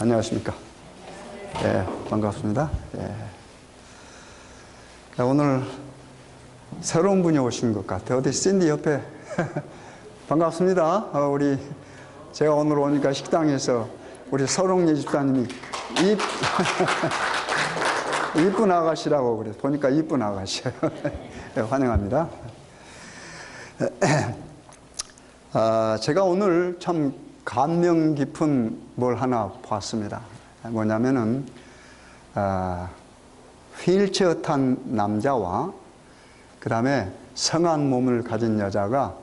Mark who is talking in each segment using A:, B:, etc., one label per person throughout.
A: 안녕하십니까. 반갑습니다. 오늘 새로운 분이 오신 것 같아요. 어디 샌디 옆에. 반갑습니다. 제가 오늘 오니까 식당에서 우리 서롱예 집사님이 이쁜 아가씨라고 그래. 보니까 이쁜 아가씨예요. 환영합니다. 제가 오늘 참 감명 깊은 뭘 하나 봤습니다. 뭐냐면은 휠체어 탄 남자와 그 다음에 성한 몸을 가진 여자가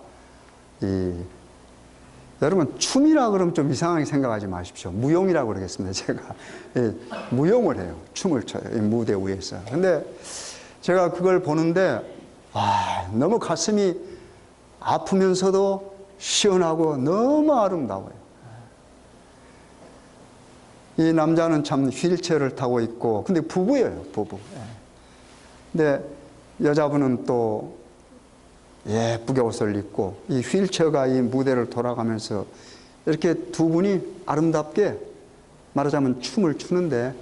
A: 여러분 춤이라 그러면 좀 이상하게 생각하지 마십시오. 무용이라고 그러겠습니다. 제가 무용을 해요. 춤을 춰요. 이 무대 위에서. 근데 제가 그걸 보는데 너무 가슴이 아프면서도 시원하고 너무 아름다워요. 이 남자는 참 휠체어를 타고 있고, 근데 부부예요, 부부. 근데 여자분은 또 예쁘게 옷을 입고, 이 휠체어가 이 무대를 돌아가면서 이렇게 두 분이 아름답게 말하자면 춤을 추는데,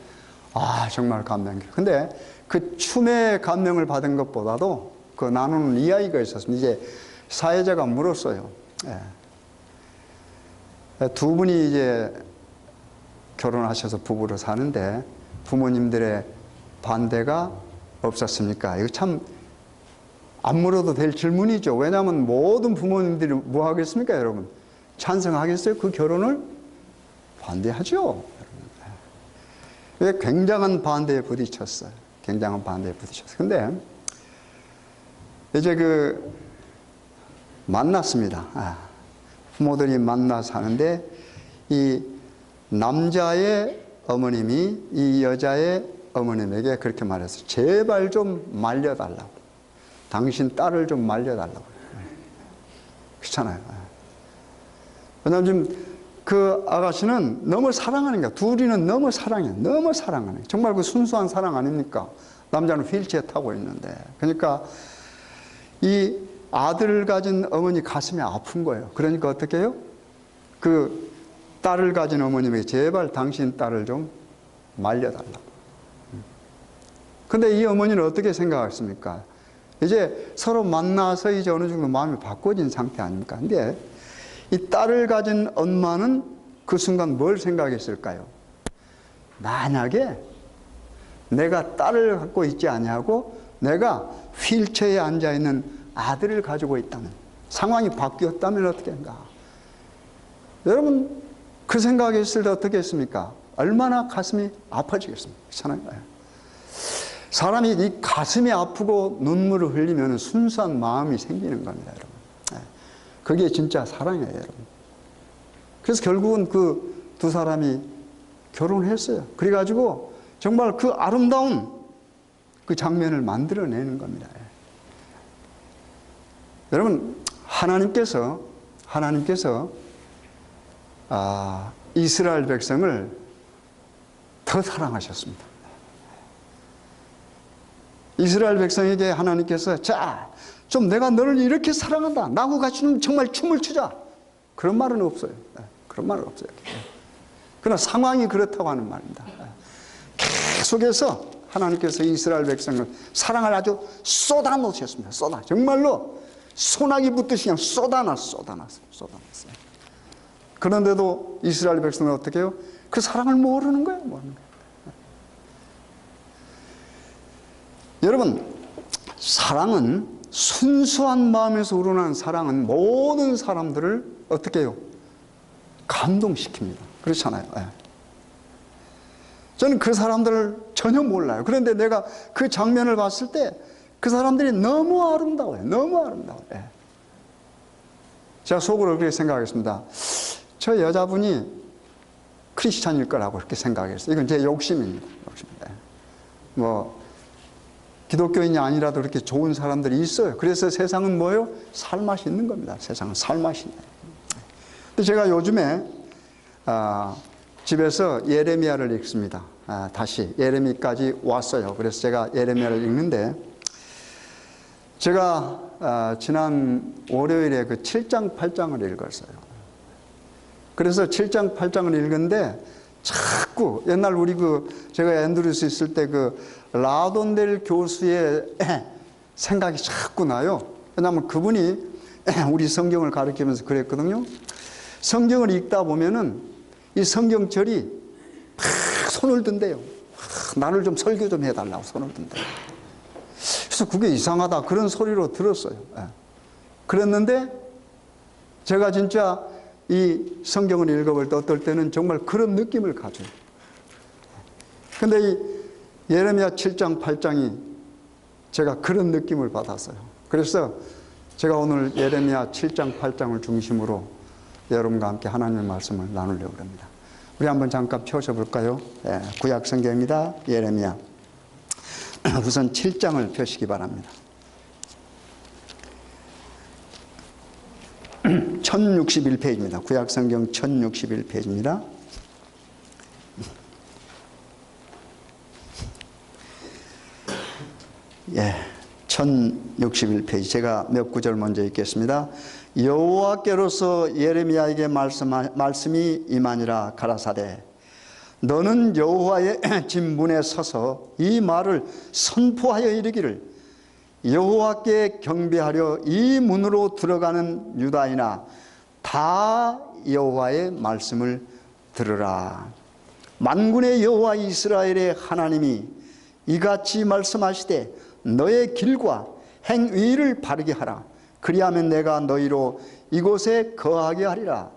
A: 정말 감명 깊어요. 근데 그 춤에 감명을 받은 것보다도 그 나누는 이야기가 있었습니다. 이제 사회자가 물었어요. 두 분이 이제 결혼하셔서 부부로 사는데 부모님들의 반대가 없었습니까? 이거 참 안 물어도 될 질문이죠. 왜냐하면 모든 부모님들이 뭐 하겠습니까, 여러분? 찬성하겠어요? 그 결혼을 반대하죠. 왜? 굉장한 반대에 부딪혔어요. 굉장한 반대에 부딪혔어요. 근데 이제 만났습니다. 부모들이 만나서 하는데 이 남자의 어머님이 이 여자의 어머님에게 그렇게 말했어요. 제발 좀 말려달라고. 당신 딸을 좀 말려달라고. 그렇잖아요. 왜냐하면 지금 그 아가씨는 너무 사랑하는 거야. 둘이는 너무 사랑해. 너무 사랑하는 거야. 정말 그 순수한 사랑 아닙니까? 남자는 휠체어 타고 있는데. 그러니까 이 아들을 가진 어머니 가슴이 아픈 거예요. 그러니까 어떻게 해요? 그 딸을 가진 어머님에게 제발 당신 딸을 좀 말려달라고. 근데 이 어머니는 어떻게 생각했습니까? 이제 서로 만나서 이제 어느 정도 마음이 바꿔진 상태 아닙니까? 근데 이 딸을 가진 엄마는 그 순간 뭘 생각했을까요? 만약에 내가 딸을 갖고 있지 아니하고 내가 휠체어에 앉아있는 아들을 가지고 있다면, 상황이 바뀌었다면 어떻게 한가? 여러분 그 생각했을 때 어떻게 했습니까? 얼마나 가슴이 아파지겠습니까? 그렇잖아요. 사람이 이 가슴이 아프고 눈물을 흘리면 순수한 마음이 생기는 겁니다, 여러분. 그게 진짜 사랑이에요, 여러분. 그래서 결국은 그 두 사람이 결혼했어요. 그래가지고 정말 그 아름다운 그 장면을 만들어내는 겁니다. 여러분, 하나님께서 이스라엘 백성을 더 사랑하셨습니다. 이스라엘 백성에게 하나님께서 좀 내가 너를 이렇게 사랑한다. 나하고 같이 정말 춤을 추자. 그런 말은 없어요. 그런 말은 없어요. 그러나 상황이 그렇다고 하는 말입니다. 계속해서 하나님께서 이스라엘 백성을 사랑을 아주 쏟아놓으셨습니다. 정말로 소나기 붙듯이 그냥 쏟아놨어요. 그런데도 이스라엘 백성은 어떻게 해요? 그 사랑을 모르는 거예요. 여러분, 사랑은, 순수한 마음에서 우러나는 사랑은 모든 사람들을 어떻게 해요? 감동시킵니다. 그렇잖아요. 저는 그 사람들을 전혀 몰라요. 그런데 내가 그 장면을 봤을 때 그 사람들이 너무 아름다워요. 너무 아름다워요. 제가 속으로 그렇게 생각하겠습니다. 저 여자분이 크리스찬일 거라고 그렇게 생각했어요. 이건 제 욕심입니다. 기독교인이 아니라도 그렇게 좋은 사람들이 있어요. 그래서 세상은 뭐예요? 살맛이 있는 겁니다. 세상은 살맛이 있는 거예요. 근데 제가 요즘에 집에서 예레미야를 읽습니다. 다시 예레미야까지 왔어요. 그래서 제가 예레미야를 읽는데, 제가 지난 월요일에 그 7장, 8장을 읽었어요. 그래서 7장, 8장을 읽은데 자꾸 옛날 우리 제가 앤드루스 있을 때 라돈델 교수의 생각이 자꾸 나요. 왜냐하면 그분이 우리 성경을 가르치면서 그랬거든요. 성경을 읽다 보면은 이 성경절이 막 손을 든대요. 나를 좀 설교 좀 해달라고 손을 든대요. 그래서 그게 이상하다 그런 소리로 들었어요. 그랬는데 제가 진짜 이 성경을 읽어볼 때 어떨 때는 정말 그런 느낌을 가져요. 근데 이 예레미야 7장 8장이 제가 그런 느낌을 받았어요. 그래서 제가 오늘 예레미야 7장 8장을 중심으로 여러분과 함께 하나님의 말씀을 나누려고 합니다. 우리 한번 잠깐 펴셔볼까요? 구약 성경입니다. 예레미야. 우선 7장을 펴시기 바랍니다. 1061페이지입니다. 구약 성경 1061페이지입니다. 예, 1061페이지. 제가 몇 구절 먼저 읽겠습니다. 여호와께로서 예레미야에게 말씀이 임하니라. 가라사대 너는 여호와의 집 문에 서서 이 말을 선포하여 이르기를 여호와께 경배하려 이 문으로 들어가는 유다인아 다 여호와의 말씀을 들으라. 만군의 여호와 이스라엘의 하나님이 이같이 말씀하시되 너의 길과 행위를 바르게 하라. 그리하면 내가 너희로 이곳에 거하게 하리라.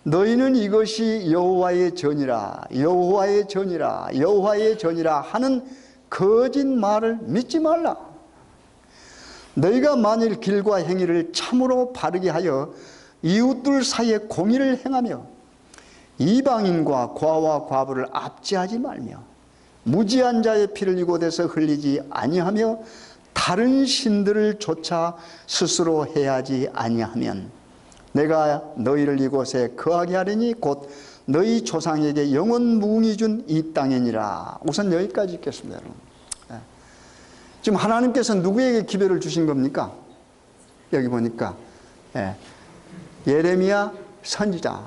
A: 너희는 이것이 여호와의 전이라 여호와의 전이라 여호와의 전이라 하는 거짓말을 믿지 말라. 너희가 만일 길과 행위를 참으로 바르게 하여 이웃들 사이에 공의를 행하며 이방인과 과와 과부를 압제하지 말며 무지한 자의 피를 이곳에서 흘리지 아니하며 다른 신들을 쫓아 스스로 해하지 아니하면 내가 너희를 이곳에 거하게 하리니 곧 너희 조상에게 영원 무궁히 준 이 땅이니라. 우선 여기까지 읽겠습니다. 여러분. 지금 하나님께서 누구에게 기별을 주신 겁니까? 여기 보니까 예레미야 선지자.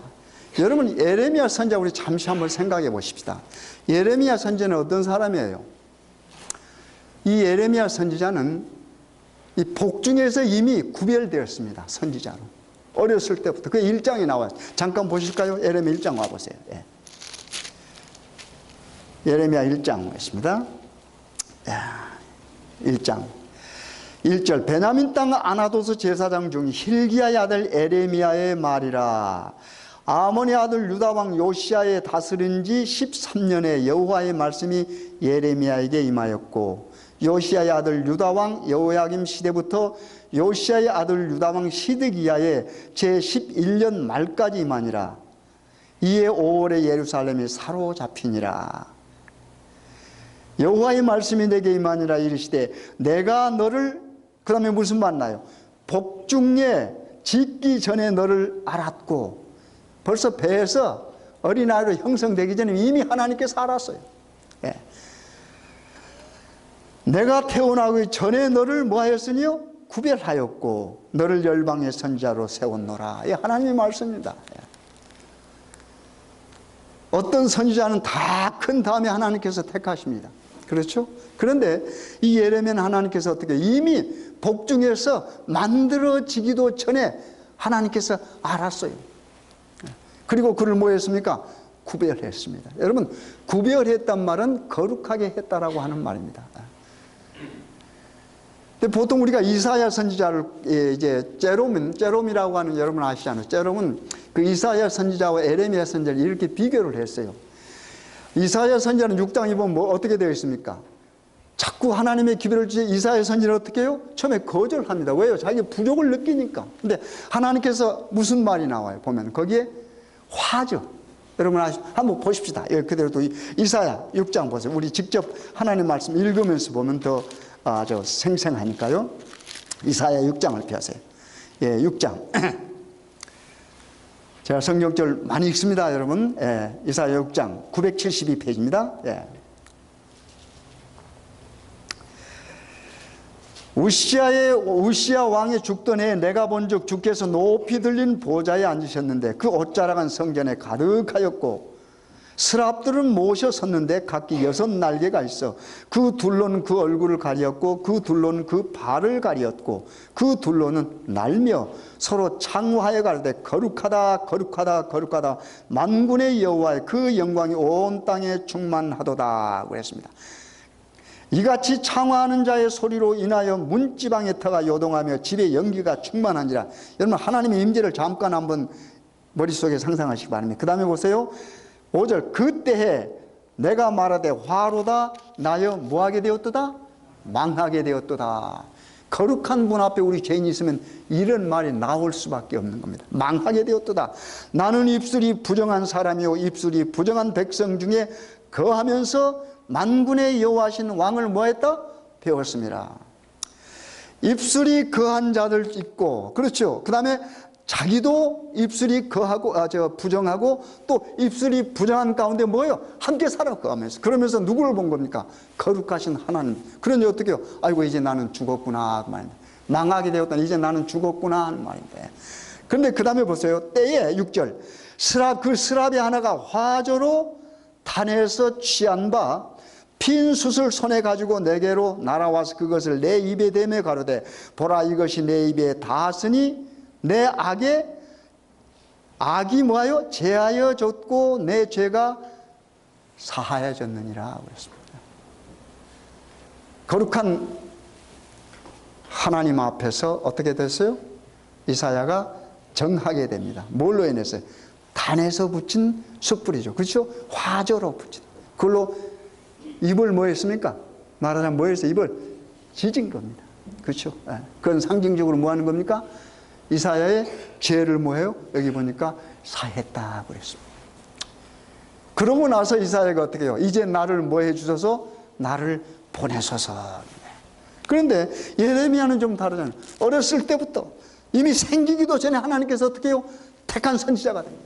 A: 여러분 예레미야 선지자 우리 잠시 한번 생각해 보십시다. 예레미야 선지자는 어떤 사람이에요? 이 예레미야 선지자는 이 복중에서 이미 구별되었습니다. 선지자로. 어렸을 때부터 그 1장에 나와요. 잠깐 보실까요? 예레미야 1장 와보세요. 예레미야 1장 있습니다. 1장 1절 베냐민 땅 아나도스 제사장 중 힐기야의 아들 에레미야의 말이라. 아몬의 아들 유다왕 요시야의 다스린 지 13년에 여호와의 말씀이 예레미야에게 임하였고 요시야의 아들 유다왕 여호야김 시대부터 요시야의 아들 유다왕 시드기야의 제11년 말까지 임하니라. 이에 5월에 예루살렘이 사로잡히니라. 여호와의 말씀이 내게 임하니라. 이르시되 내가 너를, 그 다음에 무슨 말 나요? 복중에 짓기 전에 너를 알았고, 벌써 배에서 어린아이로 형성되기 전에 이미 하나님께서 알았어요. 내가 태어나기 전에 너를 뭐하였으니요? 구별하였고 너를 열방의 선지자로 세웠노라. 이 하나님의 말씀입니다. 어떤 선지자는 다 큰 다음에 하나님께서 택하십니다. 그렇죠? 그런데 이 예레미야는 하나님께서 어떻게 이미 복중에서 만들어지기도 전에 하나님께서 알았어요. 그리고 그를 뭐 했습니까? 구별했습니다. 여러분, 구별했단 말은 거룩하게 했다라고 하는 말입니다. 근데 보통 우리가 이사야 선지자를 이제 제롬이라고 하는, 여러분 아시잖아요. 제롬은 그 이사야 선지자와 에레미야 선지자를 이렇게 비교를 했어요. 이사야 선지자는 6장에 보면 뭐 어떻게 되어 있습니까? 자꾸 하나님의 기별을 주시. 이사야 선지자는 어떻게 해요? 처음에 거절합니다. 왜요? 자기 부족을 느끼니까. 근데 하나님께서 무슨 말이 나와요? 보면 거기에 화죠. 여러분 한번 보십시다. 그대로 또 이사야 6장 보세요. 우리 직접 하나님 말씀 읽으면서 보면 더 아주 생생하니까요. 이사야 6장을 펴세요. 6장. 제가 성경절 많이 읽습니다, 여러분. 이사야 6장 972페이지입니다. 우시야 왕이 죽던 해에 내가 본즉 주께서 높이 들린 보좌에 앉으셨는데 그 옷자락은 성전에 가득하였고 스랍들은 모셔 섰는데 각기 6날개가 있어 그 둘로는 그 얼굴을 가리었고 그 둘로는 그 발을 가리었고 그 둘로는 날며 서로 창화해 가르되 거룩하다 거룩하다 거룩하다 만군의 여호와의 그 영광이 온 땅에 충만하도다 그랬습니다. 이같이 창화하는 자의 소리로 인하여 문지방의 터가 요동하며 집에 연기가 충만하니라. 여러분 하나님의 임재를 잠깐 한번 머릿속에 상상하시기 바랍니다. 그 다음에 보세요. 5절 그때에 내가 말하되 화로다 나여 뭐하게 되었도다? 망하게 되었도다. 거룩한 분 앞에 우리 죄인이 있으면 이런 말이 나올 수밖에 없는 겁니다. 망하게 되었도다. 나는 입술이 부정한 사람이요 입술이 부정한 백성 중에 거하면서 만군의 여호와신 왕을 뭐했다? 배웠습니다. 입술이 거한 자들 있고 그렇죠. 그 다음에 자기도 입술이 거하고 부정하고 또 입술이 부정한 가운데 뭐예요? 함께 살아가면서 그러면서 누구를 본 겁니까? 거룩하신 하나님. 그러니 어떻게 해요? 아이고 이제 나는 죽었구나 그 말입니다. 망하게 되었다. 이제 나는 죽었구나 하는 말인데. 그런데 그 다음에 보세요. 때에 6절 그 스랍의 하나가 화조로 탄에서 취한 바 핀 숯을 손에 가지고 내게로 날아와서 그것을 내 입에 대매 가로되 보라 이것이 내 입에 닿았으니 내 악이 뭐하여 제하여 졌고 내 죄가 사하여졌느니라 그랬습니다. 거룩한 하나님 앞에서 어떻게 됐어요? 이사야가 정하게 됩니다. 뭘로 인해서요? 단에서 붙인 숯불이죠. 그렇죠? 화조로 붙인. 그걸로 입을 뭐 했습니까? 말하자면 뭐 했어요? 입을 지진 겁니다. 그렇죠? 그건 상징적으로 뭐 하는 겁니까? 이사야의 죄를 뭐해요? 여기 보니까 사했다 그랬습니다. 그러고 나서 이사야가 어떻게 해요? 이제 나를 뭐 해주셔서 나를 보내소서. 그런데 예레미야는 좀 다르잖아요. 어렸을 때부터 이미 생기기도 전에 하나님께서 어떻게 해요? 택한 선지자가 됩니다.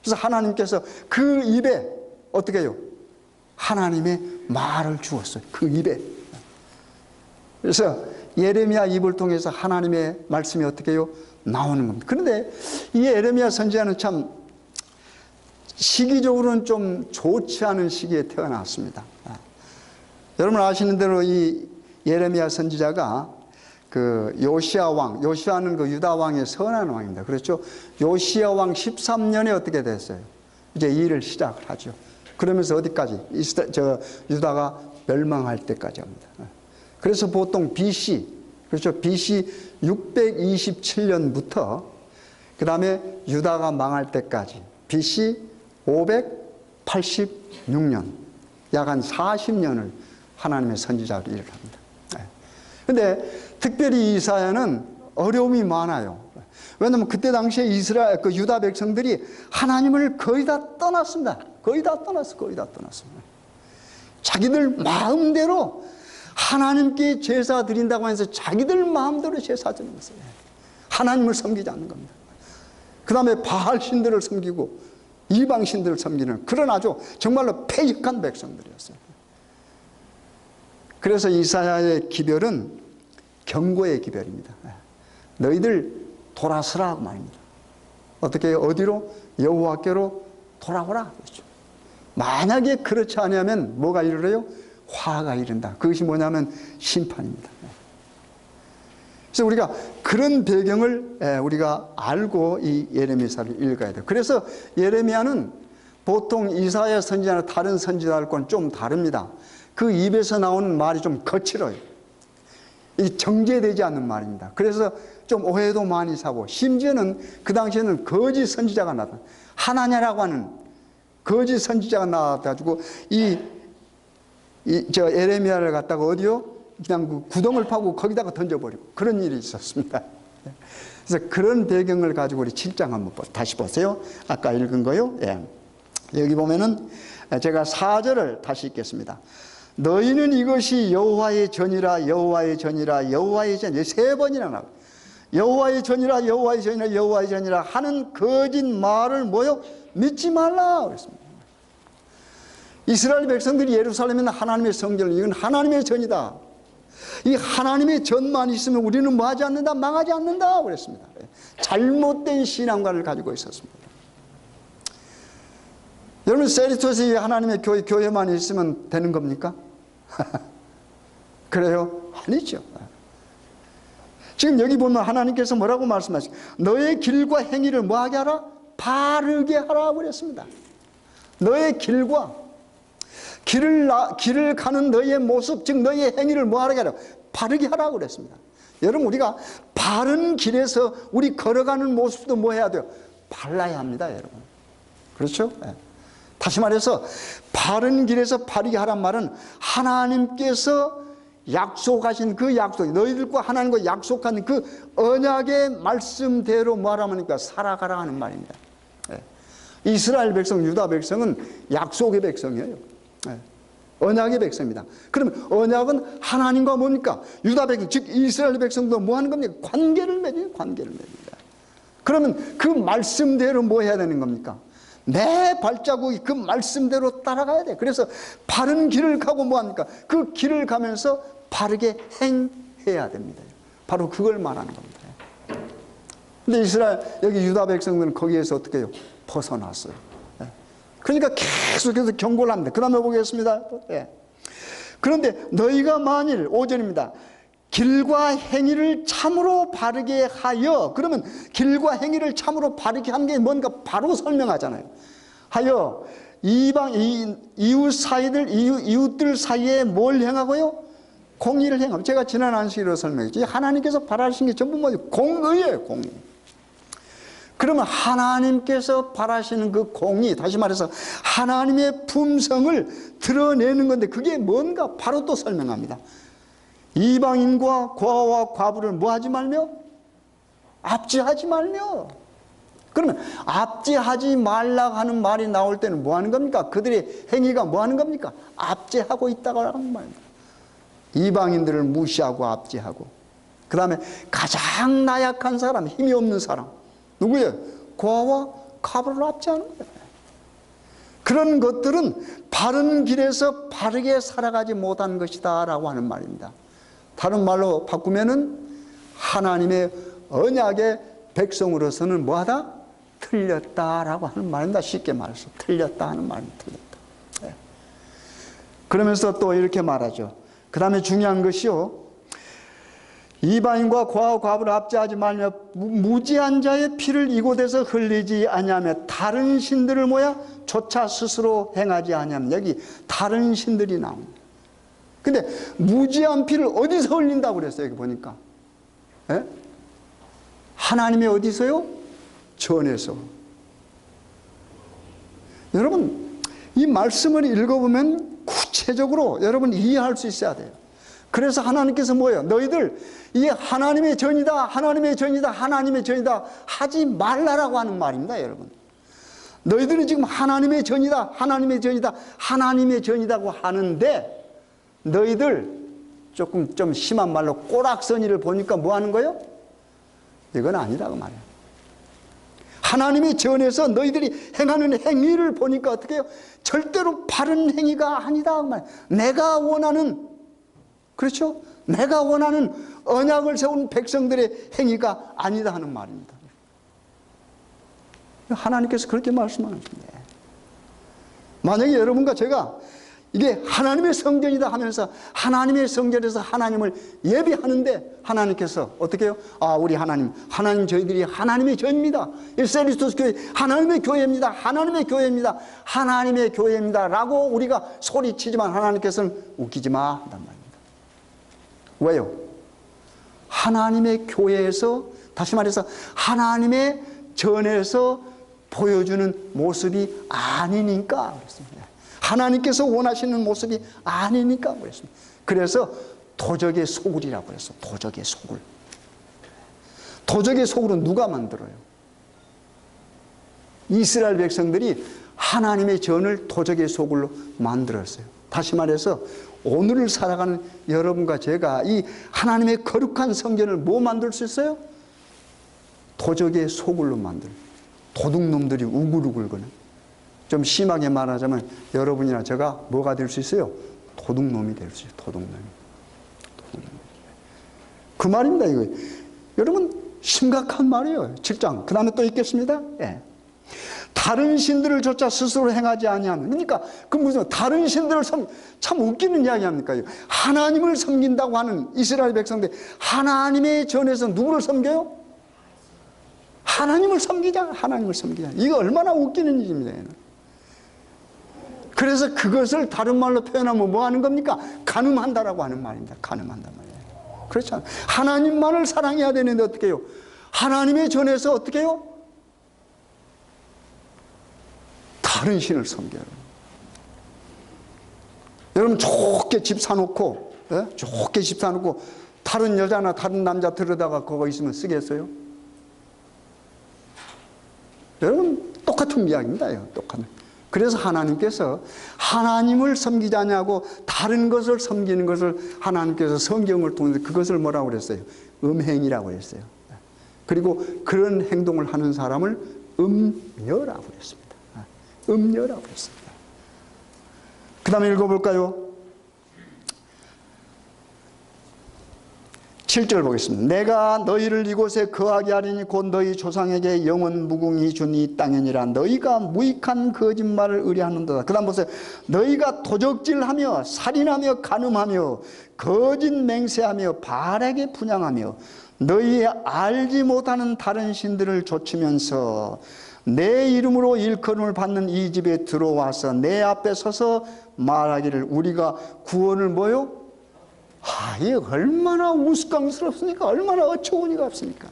A: 그래서 하나님께서 그 입에 어떻게 해요? 하나님의 말을 주었어요. 그 입에. 그래서 예레미야 입을 통해서 하나님의 말씀이 어떻게 해요? 나오는 겁니다. 그런데 이 예레미야 선지자는 참 시기적으로는 좀 좋지 않은 시기에 태어났습니다. 여러분 아시는 대로 이 예레미야 선지자가 그 요시야 왕, 요시야는 그 유다 왕의 선한 왕입니다. 그렇죠? 요시야 왕 13년에 어떻게 됐어요? 이제 일을 시작을 하죠. 그러면서 어디까지? 유다가 멸망할 때까지 합니다. 그래서 보통 BC, 그렇죠? BC 627년부터 그 다음에 유다가 망할 때까지 BC 586년, 약 한 40년을 하나님의 선지자로 일을 합니다. 그런데 특별히 이사야는 어려움이 많아요. 왜냐하면 그때 당시에 그 유다 백성들이 하나님을 거의 다 떠났습니다. 거의 다 떠났습니다. 자기들 마음대로 하나님께 제사 드린다고 해서 자기들 마음대로 제사 드리는 것이에요. 하나님을 섬기지 않는 겁니다. 그 다음에 바알 신들을 섬기고 이방 신들을 섬기는 그런 아주 정말로 패역한 백성들이었어요. 그래서 이사야의 기별은 경고의 기별입니다. 너희들 돌아서라고 말입니다. 어떻게 어디로? 여호와께로 돌아오라. 그렇죠. 만약에 그렇지 않으면 뭐가 이르러요? 화가 이른다. 그것이 뭐냐면 심판입니다. 그래서 우리가 그런 배경을 우리가 알고 이 예레미야를 읽어야 돼요. 그래서 예레미야는 보통 이사야 선지자나 다른 선지자들과는 좀 다릅니다. 그 입에서 나오는 말이 좀 거칠어요. 이 정제되지 않는 말입니다. 그래서 좀 오해도 많이 사고 심지어는 그 당시에는 거짓 선지자가 나타 하나냐라고 하는 거짓 선지자가 나와가지고 예레미야를 갖다가 어디요? 그냥 그 구덩을 파고 거기다가 던져버리고 그런 일이 있었습니다. 그래서 그런 배경을 가지고 우리 7장 한번 다시 보세요. 아까 읽은 거요. 예. 여기 보면은 제가 4절을 다시 읽겠습니다. 너희는 이것이 여호와의 전이라 여호와의 전이라 여호와의 전이라 3번이나 나와요. 여호와의 전이라 여호와의 전이라 여호와의 전이라 하는 거짓 말을 뭐요? 믿지 말라 그랬습니다. 이스라엘 백성들이 예루살렘에 있는 하나님의 성전을 이건 하나님의 전이다. 이 하나님의 전만 있으면 우리는 뭐 하지 않는다? 망하지 않는다 그랬습니다. 잘못된 신앙관을 가지고 있었습니다. 여러분 세리토스 하나님의 교회만 있으면 되는 겁니까? 그래요? 아니죠. 지금 여기 보면 하나님께서 뭐라고 말씀하시죠? 너의 길과 행위를 뭐하게 하라? 바르게 하라고 그랬습니다. 너의 길과 길을 가는 너의 모습, 즉 너의 행위를 뭐하게 하라? 바르게 하라고 그랬습니다. 여러분 우리가 바른 길에서 우리 걸어가는 모습도 뭐 해야 돼요? 발라야 합니다, 여러분. 그렇죠? 네. 다시 말해서 바른 길에서 바르게 하란 말은 하나님께서 약속하신 그 약속, 너희들과 하나님과 약속한 그 언약의 말씀대로 뭐하라니까 살아가라 하는 말입니다. 네. 이스라엘 백성, 유다 백성은 약속의 백성이에요. 네. 언약의 백성입니다. 그러면 언약은 하나님과 뭡니까? 유다 백성, 즉 이스라엘 백성도 뭐 하는 겁니까? 관계를 맺어요. 관계를 맺습니다. 그러면 그 말씀대로 뭐 해야 되는 겁니까? 내 발자국이 그 말씀대로 따라가야 돼. 그래서 바른 길을 가고 뭐 합니까? 그 길을 가면서 바르게 행해야 됩니다. 바로 그걸 말하는 겁니다. 근데 이스라엘, 여기 유다 백성들은 거기에서 어떻게 해요? 벗어났어요. 그러니까 계속해서 경고를 합니다. 그 다음에 보겠습니다. 그런데 너희가 만일 5절입니다. 길과 행위를 참으로 바르게 하여, 그러면 길과 행위를 참으로 바르게 하는 게 뭔가 바로 설명하잖아요. 하여 이웃들 사이에 뭘 행하고요? 공의를 행하고. 제가 지난 안식일로 설명했지. 하나님께서 바라신 게 전부 뭐죠? 공의예요, 공의. 그러면 하나님께서 바라시는 그 공의, 다시 말해서 하나님의 품성을 드러내는 건데 그게 뭔가 바로 또 설명합니다. 이방인과 고아와 과부를 뭐 하지 말며? 압제하지 말며. 그러면 압제하지 말라고 하는 말이 나올 때는 뭐 하는 겁니까? 그들의 행위가 뭐 하는 겁니까? 압제하고 있다고 하는 말입니다. 이방인들을 무시하고 압제하고, 그 다음에 가장 나약한 사람, 힘이 없는 사람, 누구예요? 고아와 과부를 압제하는 거예요. 그런 것들은 바른 길에서 바르게 살아가지 못한 것이다 라고 하는 말입니다. 다른 말로 바꾸면은 하나님의 언약의 백성으로서는 뭐하다? 틀렸다라고 하는 말입니다. 쉽게 말해서 틀렸다 하는 말입니다. 틀렸다. 네. 그러면서 또 이렇게 말하죠. 그 다음에 중요한 것이요, 이방인과 고아와 과부를 압제하지 말며 무지한 자의 피를 이곳에서 흘리지 아니하며 다른 신들을 뭐야? 조차 스스로 행하지 아니하면, 여기 다른 신들이 나옵니다. 근데 무지한 피를 어디서 흘린다고 그랬어요? 여기 보니까 하나님의 어디서요? 전에서. 여러분 이 말씀을 읽어보면 구체적으로 여러분 이해할 수 있어야 돼요. 그래서 하나님께서 뭐예요? 너희들 이 하나님의 전이다, 하나님의 전이다, 하나님의 전이다 하지 말라라고 하는 말입니다. 여러분 너희들은 지금 하나님의 전이다, 하나님의 전이다, 하나님의 전이다고 하는데, 너희들 조금 좀 심한 말로 꼬락서니를 보니까 뭐 하는 거예요? 이건 아니라고 말이에요. 하나님의 전에서 너희들이 행하는 행위를 보니까 어떻게 해요? 절대로 바른 행위가 아니다 그 말이에요. 내가 원하는, 그렇죠? 내가 원하는 언약을 세운 백성들의 행위가 아니다 하는 말입니다. 하나님께서 그렇게 말씀하는 겁니다. 만약에 여러분과 제가 이게 하나님의 성전이다 하면서 하나님의 성전에서 하나님을 예배하는데 하나님께서 어떻게 해요? 아, 우리 하나님 저희들이 하나님의 전입니다. 세리스토스 교회 하나님의 교회입니다. 하나님의 교회입니다. 하나님의 교회입니다 라고 우리가 소리치지만 하나님께서는 웃기지 마 한단 말입니다. 왜요? 하나님의 교회에서, 다시 말해서 하나님의 전에서 보여주는 모습이 아니니까 그렇습니다. 하나님께서 원하시는 모습이 아니니까 그랬습니다. 그래서 도적의 소굴이라고 그랬어. 도적의 소굴. 도적의 소굴은 누가 만들어요? 이스라엘 백성들이 하나님의 전을 도적의 소굴로 만들었어요. 다시 말해서 오늘을 살아가는 여러분과 제가 이 하나님의 거룩한 성전을 뭐 만들 수 있어요? 도적의 소굴로 만들어요. 도둑놈들이 우글우글 거는. 좀 심하게 말하자면 여러분이나 제가 뭐가 될 수 있어요? 도둑놈이 될 수 있어요. 도둑놈이. 그 말입니다. 이거 여러분 심각한 말이에요. 7장 그 다음에 또 있겠습니다. 예. 다른 신들을 조차 스스로 행하지 아니하면, 그러니까 그 무슨 다른 신들을 참 웃기는 이야기 아닙니까? 하나님을 섬긴다고 하는 이스라엘 백성들, 하나님의 전에서 누구를 섬겨요? 하나님을 섬기자. 하나님을 섬기자. 이거 얼마나 웃기는 일입니다. 그래서 그것을 다른 말로 표현하면 뭐 하는 겁니까? 간음한다라고 하는 말입니다. 간음한단 말이에요. 그렇죠. 하나님만을 사랑해야 되는데 어떻게 해요? 하나님의 전에서 어떻게 해요? 다른 신을 섬겨요. 여러분 좋게 집 사놓고, 좋게 집 사놓고 다른 여자나 다른 남자 들여다가 그거 있으면 쓰겠어요? 여러분 똑같은 이야기입니다. 똑같은. 그래서 하나님께서 하나님을 섬기지 않냐고 다른 것을 섬기는 것을 하나님께서 성경을 통해서 그것을 뭐라고 그랬어요? 음행이라고 그랬어요. 그리고 그런 행동을 하는 사람을 음녀라고 그랬습니다. 음녀라고 그랬습니다. 그 다음에 읽어볼까요? 7절 보겠습니다. 내가 너희를 이곳에 거하게 하리니 곧 너희 조상에게 영원 무궁히 준 이 땅이니라. 너희가 무익한 거짓말을 의뢰하는도다. 그 다음 보세요. 너희가 도적질하며 살인하며 간음하며 거짓 맹세하며 바알에게 분향하며 너희의 알지 못하는 다른 신들을 좇으면서 내 이름으로 일컬음을 받는 이 집에 들어와서 내 앞에 서서 말하기를 우리가 구원을 뭐요? 이게 얼마나 우스꽝스럽습니까? 얼마나 어처구니가 없습니까?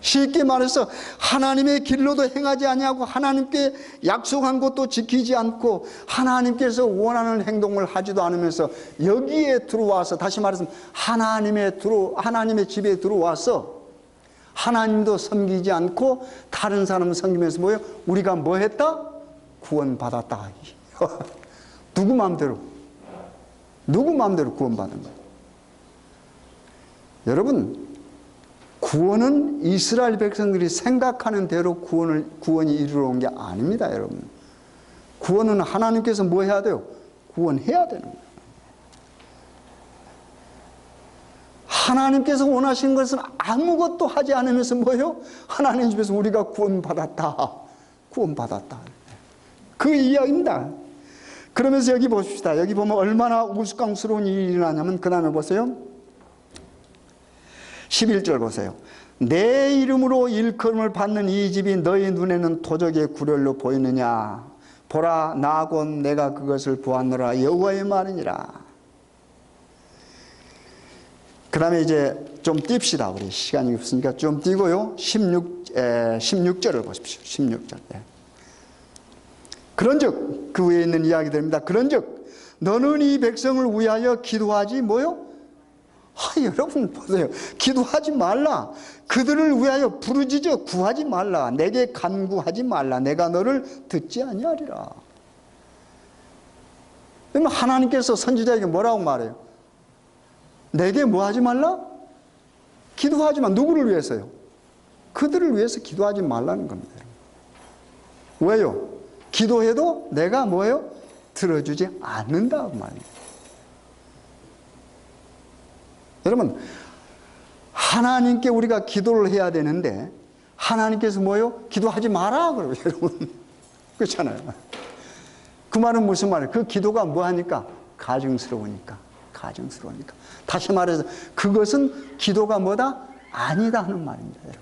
A: 쉽게 말해서 하나님의 길로도 행하지 아니하고 하나님께 약속한 것도 지키지 않고 하나님께서 원하는 행동을 하지도 않으면서 여기에 들어와서, 다시 말해서 하나님의 집에 들어와서 하나님도 섬기지 않고 다른 사람을 섬기면서 뭐예요? 우리가 뭐 했다? 구원받았다. 누구 마음대로 구원받는 거예요? 여러분, 구원은 이스라엘 백성들이 생각하는 대로 구원이 이르러온 게 아닙니다, 여러분. 구원은 하나님께서 뭐 해야 돼요? 구원해야 되는 거예요. 하나님께서 원하시는 것은 아무것도 하지 않으면서 뭐예요? 하나님 집에서 우리가 구원받았다. 그 이야기입니다. 그러면서 여기 보십시다. 여기 보면 얼마나 우스꽝스러운 일이 일어나냐면 그 다음에 보세요. 11절 보세요. 내 이름으로 일컬음을 받는 이 집이 너희 눈에는 도적의 구렬로 보이느냐? 보라, 나 곧 내가 그것을 보았노라. 여호와의 말이니라. 그 다음에 이제 좀 띄웁시다. 우리 시간이 없으니까 좀 띄고요. 16절을 보십시오. 16절. 그런즉, 그 위에 있는 이야기들입니다. 그런즉 너는 이 백성을 위하여 기도하지 뭐요? 여러분 보세요. 기도하지 말라. 그들을 위하여 부르짖어 구하지 말라. 내게 간구하지 말라. 내가 너를 듣지 아니하리라. 그러면 하나님께서 선지자에게 뭐라고 말해요? 내게 뭐 하지 말라? 기도하지 마. 누구를 위해서요? 그들을 위해서 기도하지 말라는 겁니다. 왜요? 기도해도 내가 뭐예요? 들어주지 않는다 말입니다. 여러분, 하나님께 우리가 기도를 해야 되는데 하나님께서 뭐예요? 기도하지 마라 그러고 여러분. 그렇잖아요. 그 말은 무슨 말이에요? 그 기도가 뭐하니까? 가증스러우니까. 다시 말해서 그것은 기도가 뭐다? 아니다 하는 말입니다. 여러분.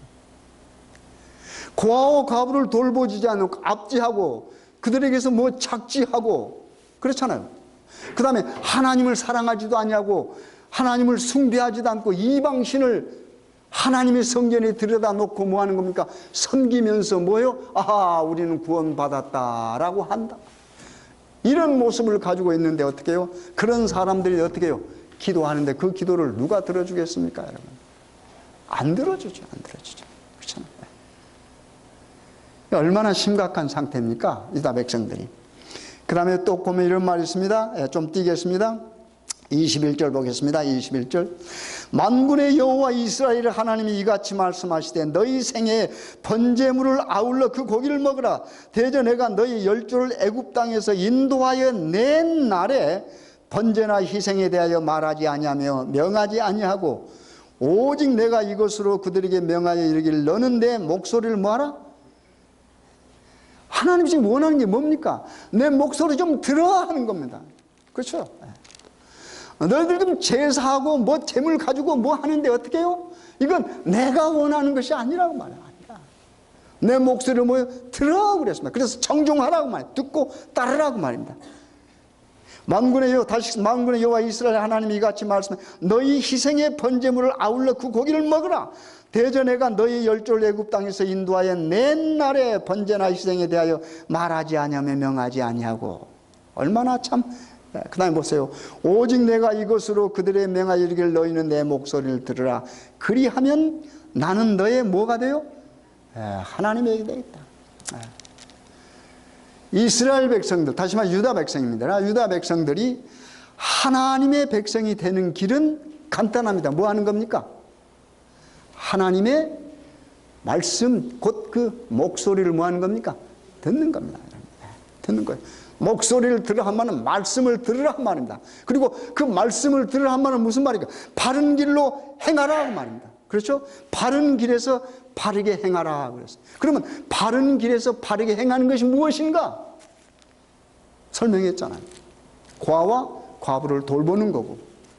A: 고아와 과부를 돌보지 않고 압제하고 그들에게서 뭐 착지하고 그렇잖아요. 그 다음에 하나님을 사랑하지도 아니하고 하나님을 숭배하지도 않고 이방신을 하나님의 성전에 들여다 놓고 뭐 하는 겁니까? 섬기면서 뭐요? 우리는 구원받았다라고 한다. 이런 모습을 가지고 있는데 어떻게 해요? 그런 사람들이 어떻게 해요? 기도하는데 그 기도를 누가 들어주겠습니까, 여러분? 안 들어주죠. 그렇잖아요. 얼마나 심각한 상태입니까? 이다 백성들이. 그 다음에 또 보면 이런 말이 있습니다. 좀 띄겠습니다. 21절 보겠습니다. 21절. 만군의 여호와 이스라엘 하나님이 이같이 말씀하시되 너희 생에 번제물을 아울러 그 고기를 먹으라. 대저 내가 너희 열조를 애굽 땅에서 인도하여 낸 날에 번제나 희생에 대하여 말하지 아니하며 명하지 아니하고 오직 내가 이것으로 그들에게 명하여 이르기를 너는 내 목소리를 뭐하라? 하나님이 지금 원하는 게 뭡니까? 내 목소리 좀 들어 하는 겁니다. 그렇죠? 너희들 좀 제사하고 뭐 재물 가지고 뭐 하는데 어떻게 해요? 이건 내가 원하는 것이 아니라고 말이야. 내 목소리를 뭐 들어 그랬습니다. 그래서 정종하라고 말이야. 듣고 따르라고 말입니다. 만군의 여호와 이스라엘 하나님이 이같이 말씀해 너희 희생의 번제물을 아울러 그 고기를 먹으라. 대저 내가 너희 열조를 애굽 땅에서 인도하여 옛날의 번제나 희생에 대하여 말하지 아니하며 명하지 아니하고. 얼마나 참. 그 다음에 보세요. 오직 내가 이것으로 그들의 명하여 이르기를 너희는 내 목소리를 들으라. 그리하면 나는 너의 뭐가 돼요? 하나님에게 되겠다. 이스라엘 백성들, 다시 말해 유다 백성입니다. 유다 백성들이 하나님의 백성이 되는 길은 간단합니다. 뭐 하는 겁니까? 하나님의 말씀, 곧 그 목소리를 뭐 하는 겁니까? 듣는 겁니다. 듣는 거예요. 목소리를 들으라 한 말은 말씀을 들으라 한 말입니다. 그리고 그 말씀을 들으라 한 말은 무슨 말입니까? 바른 길로 행하라 한 말입니다. 그렇죠? 바른 길에서 바르게 행하라 그랬어요. 그러면 바른 길에서 바르게 행하는 것이 무엇인가? 설명했잖아요. 과와 과부를 돌보는 거고,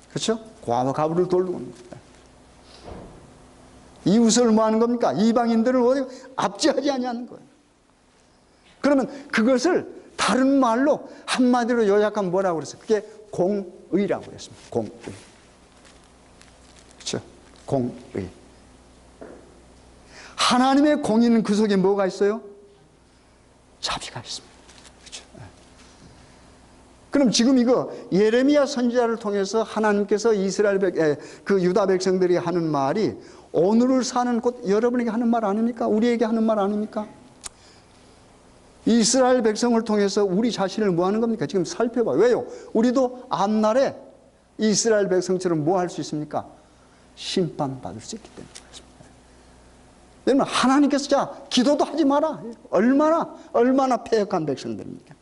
A: 그렇죠? 과와 과부를 돌보는 거예요. 이웃을 뭐 하는 겁니까? 이방인들을 압제하지 아니하는 거예요. 그러면 그것을 다른 말로 한마디로 요약하면 뭐라고 그랬어요? 그게 공의라고 그랬습니다. 공의. 그렇죠? 공의. 하나님의 공의는 그 속에 뭐가 있어요? 자비가 있습니다. 그렇죠? 그럼 지금 이거 예레미야 선지자를 통해서 하나님께서 그 유다 백성들이 하는 말이 오늘을 사는 곧 여러분에게 하는 말 아닙니까? 우리에게 하는 말 아닙니까? 이스라엘 백성을 통해서 우리 자신을 뭐 하는 겁니까? 지금 살펴봐요. 왜요? 우리도 앞날에 이스라엘 백성처럼 뭐 할 수 있습니까? 심판받을 수 있기 때문에 그렇습니다. 여러분, 하나님께서 자, 기도도 하지 마라. 얼마나 패역한 백성들입니까?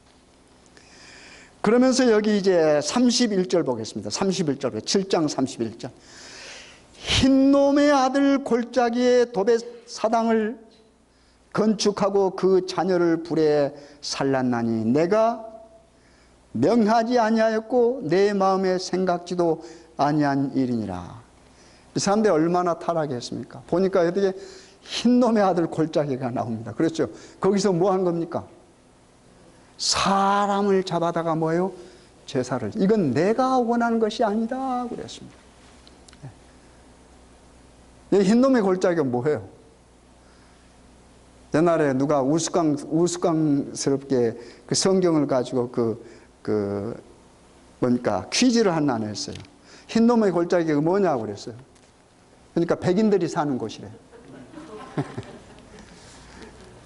A: 그러면서 여기 이제 31절 보겠습니다. 31절, 7장 31절. 흰놈의 아들 골짜기에 도벳 사당을 건축하고 그 자녀를 불에 살랐나니 내가 명하지 아니하였고 내 마음에 생각지도 아니한 일이니라. 이 사람들이 얼마나 타락했습니까? 보니까 어떻게 흰놈의 아들 골짜기가 나옵니다. 그렇죠? 거기서 뭐 한 겁니까? 사람을 잡아다가 뭐예요? 제사를. 이건 내가 원하는 것이 아니다 그랬습니다. 이 흰놈의 골짜기가 뭐예요? 옛날에 누가 우스꽝스럽게 그 성경을 가지고 뭡니까? 퀴즈를 하나 했어요. 흰놈의 골짜기가 뭐냐고 그랬어요. 그러니까 백인들이 사는 곳이래요.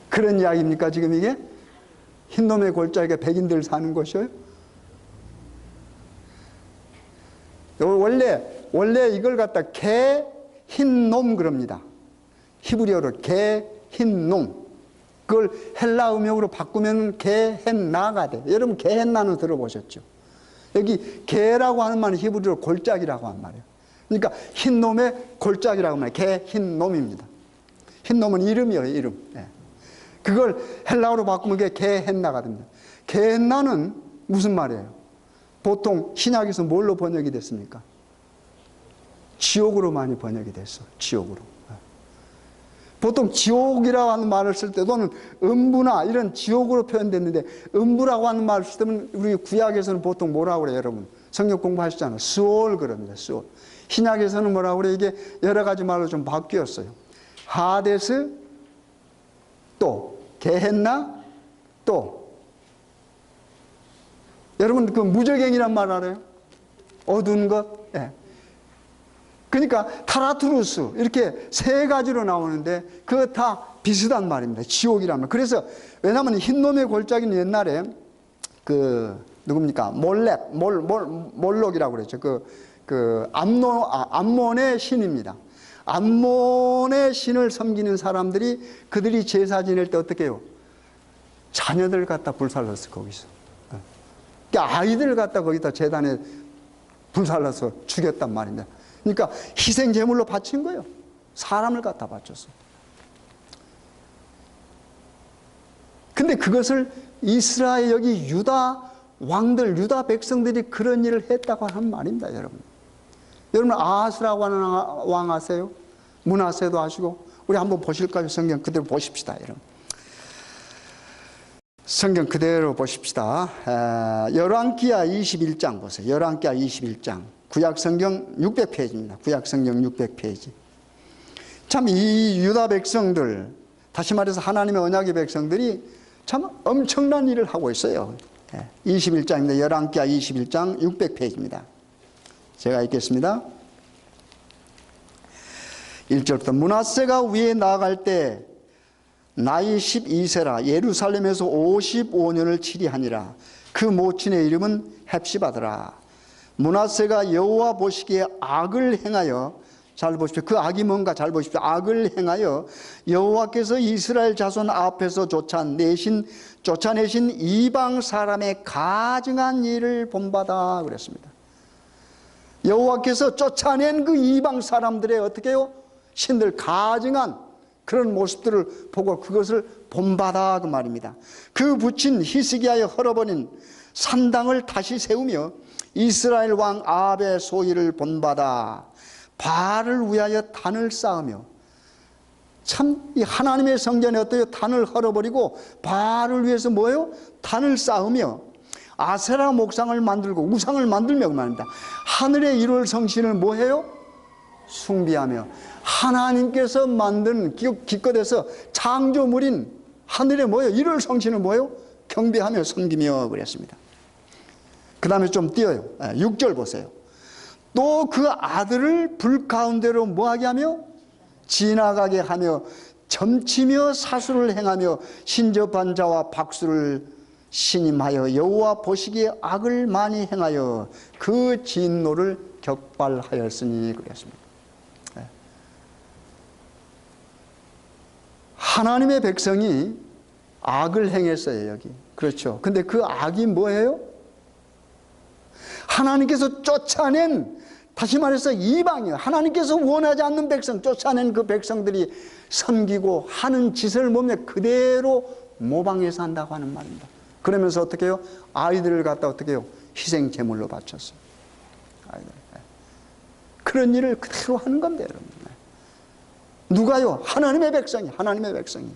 A: 그런 이야기입니까, 지금 이게? 흰놈의 골짜기가 백인들 사는 곳이에요? 원래 이걸 갖다 개, 흰놈 그럽니다. 히브리어로 개, 흰놈. 그걸 헬라 음역으로 바꾸면 게헨나가 돼. 여러분 게헨나는 들어보셨죠? 여기 게라고 하는 말은 히브리어로 골짜기라고 하는 말이에요. 그러니까 흰놈의 골짜기라고 하는 말이에요. 게흰놈입니다. 흰놈은 이름이에요, 이름. 그걸 헬라어로 바꾸면 그게 게헨나가 됩니다. 게헨나는 무슨 말이에요? 보통 신약에서 뭘로 번역이 됐습니까? 지옥으로 많이 번역이 됐어. 지옥으로. 보통 지옥이라고 하는 말을 쓸 때 또는 음부나 이런 지옥으로 표현됐는데 음부라고 하는 말을 쓸 때는 우리 구약에서는 보통 뭐라고 그래요, 여러분? 성경 공부하셨잖아요. 스올 그럽니다. 스올. 신약에서는 뭐라고 그래요? 이게 여러 가지 말로 좀 바뀌었어요. 하데스 또 게헨나 또 여러분 그 무저갱이란 말 알아요? 어두운 것? 예. 그러니까 타라투루스 이렇게 세 가지로 나오는데 그거 다 비슷한 말입니다. 지옥이란 말. 그래서 왜냐하면 흰놈의 골짜기는 옛날에 그 누굽니까? 몰록이라고 그랬죠. 암몬의 신입니다. 암몬의 신을 섬기는 사람들이 그들이 제사 지낼 때 어떻게 해요? 자녀들 갖다 불살랐어 거기서. 그러니까 아이들 갖다 거기다 제단에 불살라서 죽였단 말입니다. 그러니까 희생 제물로 바친 거예요. 사람을 갖다 바쳤어. 근데 그것을 이스라엘 여기 유다 왕들, 유다 백성들이 그런 일을 했다고 하는 말입니다, 여러분. 여러분 아하스라고 하는 왕 아세요? 므낫세도 아시고. 우리 한번 보실까요? 성경 그대로 보십시다, 여러분. 성경 그대로 보십시다. 열왕기하 21장 보세요. 열왕기하 21장. 구약성경 600페이지입니다. 구약성경 600페이지. 참 이 유다 백성들, 다시 말해서 하나님의 언약의 백성들이 참 엄청난 일을 하고 있어요. 21장입니다. 열왕기하 21장 600페이지입니다. 제가 읽겠습니다. 1절부터 므낫세가 위에 나아갈 때 나이 12세라 예루살렘에서 55년을 치리하니라. 그 모친의 이름은 헵시바더라. 므낫세가 여호와 보시기에 악을 행하여, 잘 보십시오. 그 악이 뭔가 잘 보십시오. 악을 행하여 여호와께서 이스라엘 자손 앞에서 쫓아내신 이방 사람의 가증한 일을 본받아 그랬습니다. 여호와께서 쫓아낸 그 이방 사람들의 어떻게 해요? 신들 가증한 그런 모습들을 보고 그것을 본받아 그 말입니다. 그 붙인 히스기야의 헐어버린 산당을 다시 세우며 이스라엘 왕 아합의 소위를 본받아 바알을 위하여 단을 쌓으며, 참 이 하나님의 성전에 어때요? 단을 헐어버리고 바알을 위해서 뭐예요? 단을 쌓으며 아세라 목상을 만들고 우상을 만들며 그 말입니다. 하늘의 일월 성신을 뭐해요? 숭배하며 하나님께서 만든 기껏해서 창조물인 하늘의 뭐예요? 일월 성신을 뭐예요? 경배하며 섬기며 그랬습니다. 그 다음에 좀 띄어요. 6절 보세요. 또 그 아들을 불 가운데로 뭐하게 하며 지나가게 하며 점치며 사수를 행하며 신접한 자와 박수를 신임하여 여호와 보시기에 악을 많이 행하여 그 진노를 격발하였으니 그랬습니다. 하나님의 백성이 악을 행했어요, 여기. 그렇죠. 근데 그 악이 뭐예요? 하나님께서 쫓아낸, 다시 말해서 이방이요, 하나님께서 원하지 않는 백성, 쫓아낸 그 백성들이 섬기고 하는 짓을 보면 그대로 모방해서 한다고 하는 말입니다. 그러면서 어떻게 해요? 아이들을 갖다 어떻게 해요? 희생 제물로 바쳤어요. 아이들. 그런 일을 그대로 하는 겁니다, 여러분. 누가요? 하나님의 백성이, 하나님의 백성이.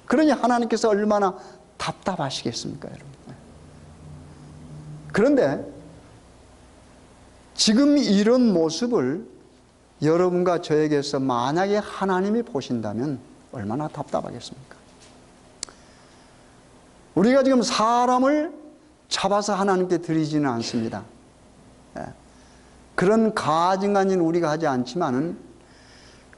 A: 그러니 하나님께서 얼마나 답답하시겠습니까, 여러분. 그런데 지금 이런 모습을 여러분과 저에게서 만약에 하나님이 보신다면 얼마나 답답하겠습니까? 우리가 지금 사람을 잡아서 하나님께 드리지는 않습니다. 그런 가증한 일 우리가 하지 않지만은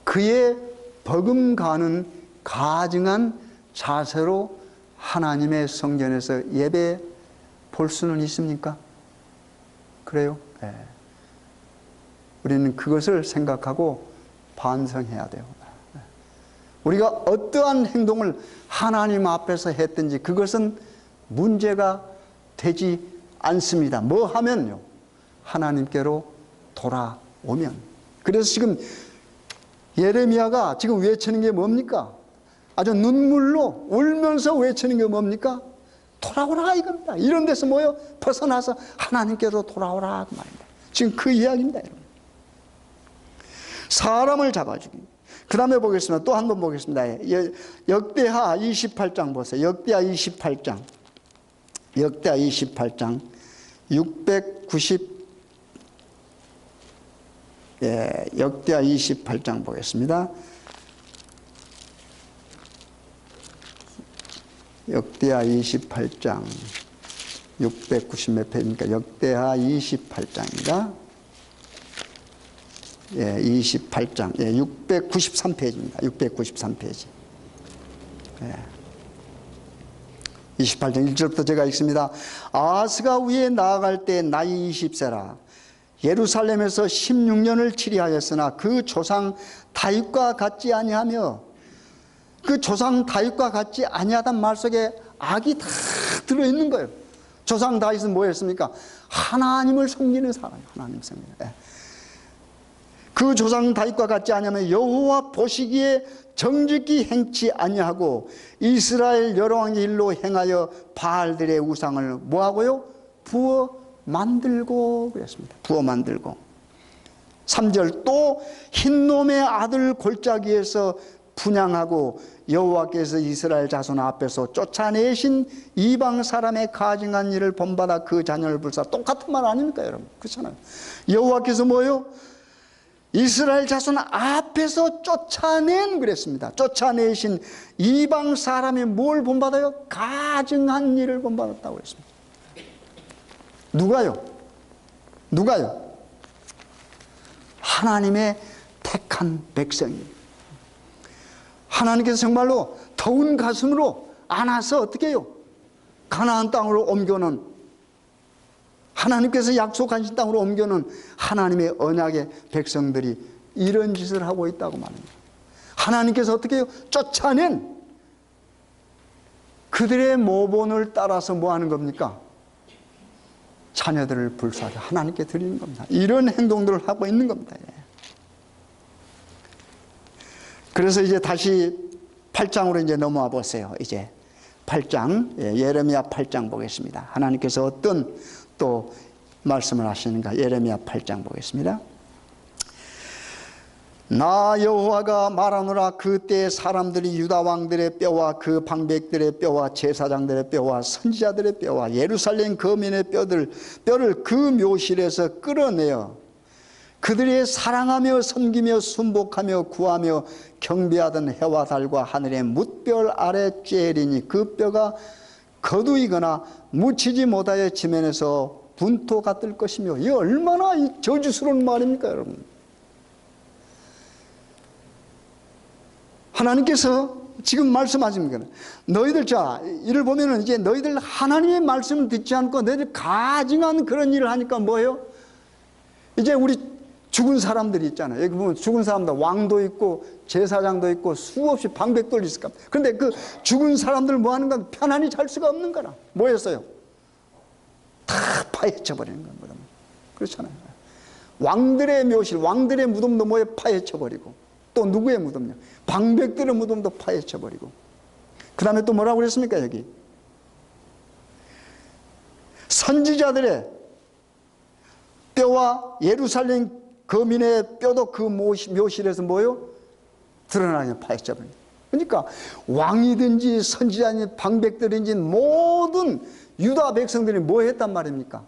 A: 그의 버금가는 가증한 자세로 하나님의 성전에서 예배 볼 수는 있습니까? 그래요? 네. 우리는 그것을 생각하고 반성해야 돼요. 우리가 어떠한 행동을 하나님 앞에서 했든지 그것은 문제가 되지 않습니다. 뭐 하면요? 하나님께로 돌아오면. 그래서 지금 예레미야가 지금 외치는 게 뭡니까? 아주 눈물로 울면서 외치는 게 뭡니까? 돌아오라 이겁니다. 이런 데서 뭐요? 벗어나서 하나님께로 돌아오라 그 말입니다. 지금 그 이야기입니다, 여러분. 사람을 잡아주기. 그 다음에 보겠습니다. 또 한 번 보겠습니다. 역대하 28장 보세요. 역대하 28장. 역대하 28장 690. 역대하 28장 보겠습니다. 역대하 28장 690 몇 페이지입니까? 역대하 28장입니다. 28장 693페이지입니다. 693페이지. 28장 1절부터 제가 읽습니다. 아하스가 위에 나아갈 때 나이 20세라 예루살렘에서 16년을 치리하였으나 그 조상 다윗과 같지 아니하며, 그 조상 다윗과 같지 아니하단 말 속에 악이 다 들어있는 거예요. 조상 다윗은 뭐였습니까? 하나님을 섬기는 사람이에요. 하나님 섬기는. 그 조상 다윗과 같지 아니하며 여호와 보시기에 정직히 행치 아니하고 이스라엘 여러 왕의 일로 행하여 바알들의 우상을 뭐하고요? 부어 만들고 그랬습니다. 부어 만들고. 3절 또 흰놈의 아들 골짜기에서 분향하고 여호와께서 이스라엘 자손 앞에서 쫓아내신 이방 사람의 가증한 일을 본받아 그 자녀를 불사. 똑같은 말 아닙니까 여러분? 그렇잖아요. 여호와께서 뭐요? 이스라엘 자손 앞에서 쫓아낸 그랬습니다. 쫓아내신 이방 사람이 뭘 본받아요? 가증한 일을 본받았다고 그랬습니다. 누가요? 누가요? 하나님의 택한 백성이. 하나님께서 정말로 더운 가슴으로 안아서 어떻게 해요? 가나안 땅으로 옮겨놓은, 하나님께서 약속하신 땅으로 옮겨놓은 하나님의 언약의 백성들이 이런 짓을 하고 있다고 말합니다. 하나님께서 어떻게 해요? 쫓아낸 그들의 모본을 따라서 뭐 하는 겁니까? 자녀들을 불사하게 하나님께 드리는 겁니다. 이런 행동들을 하고 있는 겁니다. 그래서 이제 다시 8장으로 이제 넘어와 보세요. 이제 8장, 예레미야 8장 보겠습니다. 하나님께서 어떤 또 말씀을 하시는가? 예레미야 8장 보겠습니다. 나 여호와가 말하노라. 그때 사람들이 유다 왕들의 뼈와 그 방백들의 뼈와 제사장들의 뼈와 선지자들의 뼈와 예루살렘 거민의 뼈를 그 묘실에서 끌어내어 그들이 사랑하며 섬기며 순복하며 구하며 경배하던 해와 달과 하늘의 뭇별 아래 쬐리니 그 뼈가 거두이거나 묻히지 못하여 지면에서 분토가 뜰 것이며. 이 얼마나 저주스러운 말입니까 여러분? 하나님께서 지금 말씀하십니다. 너희들, 자, 이를 보면은 이제 너희들 하나님의 말씀을 듣지 않고 너희들 가증한 그런 일을 하니까 뭐예요? 이제 우리 죽은 사람들이 있잖아요. 여기 보면 죽은 사람들, 왕도 있고 제사장도 있고 수없이 방백들도 있을 겁니다. 그런데 그 죽은 사람들 뭐 하는 건 편안히 잘 수가 없는 거라. 뭐였어요? 다 파헤쳐 버리는 겁니다. 그렇잖아요. 왕들의 묘실, 왕들의 무덤도 뭐에 파헤쳐 버리고, 또 누구의 무덤이요? 방백들의 무덤도 파헤쳐 버리고. 그 다음에 또 뭐라고 그랬습니까 여기? 선지자들의 뼈와 예루살렘 거민의 뼈도 그 묘실에서 뭐요? 드러나게 파헤쳐 버립니다. 그러니까 왕이든지 선지자든지 방백들인지 모든 유다 백성들이 뭐 했단 말입니까?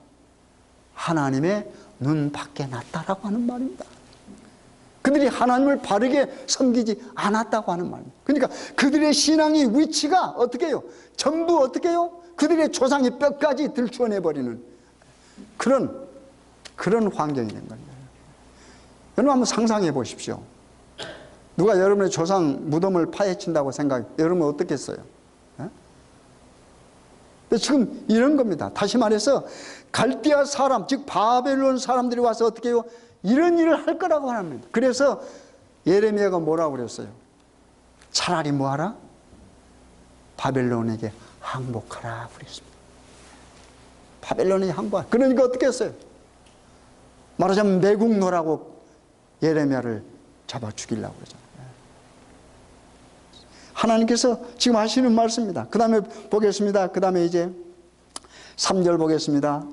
A: 하나님의 눈 밖에 놨다라고 하는 말입니다. 그들이 하나님을 바르게 섬기지 않았다고 하는 말입니다. 그러니까 그들의 신앙의 위치가 어떻게 해요? 전부 어떻게 해요? 그들의 조상의 뼈까지 들추어내버리는 그런 환경이 된 겁니다. 여러분 한번 상상해 보십시오. 누가 여러분의 조상 무덤을 파헤친다고 생각해, 여러분은 어떻겠어요? 지금 이런 겁니다. 다시 말해서 갈대아 사람, 즉 바벨론 사람들이 와서 어떻게 해요? 이런 일을 할 거라고 합니다. 그래서 예레미야가 뭐라고 그랬어요? 차라리 뭐하라? 바벨론에게 항복하라 그랬습니다. 바벨론에게 항복하라. 그러니까 어떻게 했어요? 말하자면 매국노라고 예레미야를 잡아 죽이려고 그러잖아요. 하나님께서 지금 하시는 말씀입니다. 그 다음에 보겠습니다. 그 다음에 이제 3절 보겠습니다.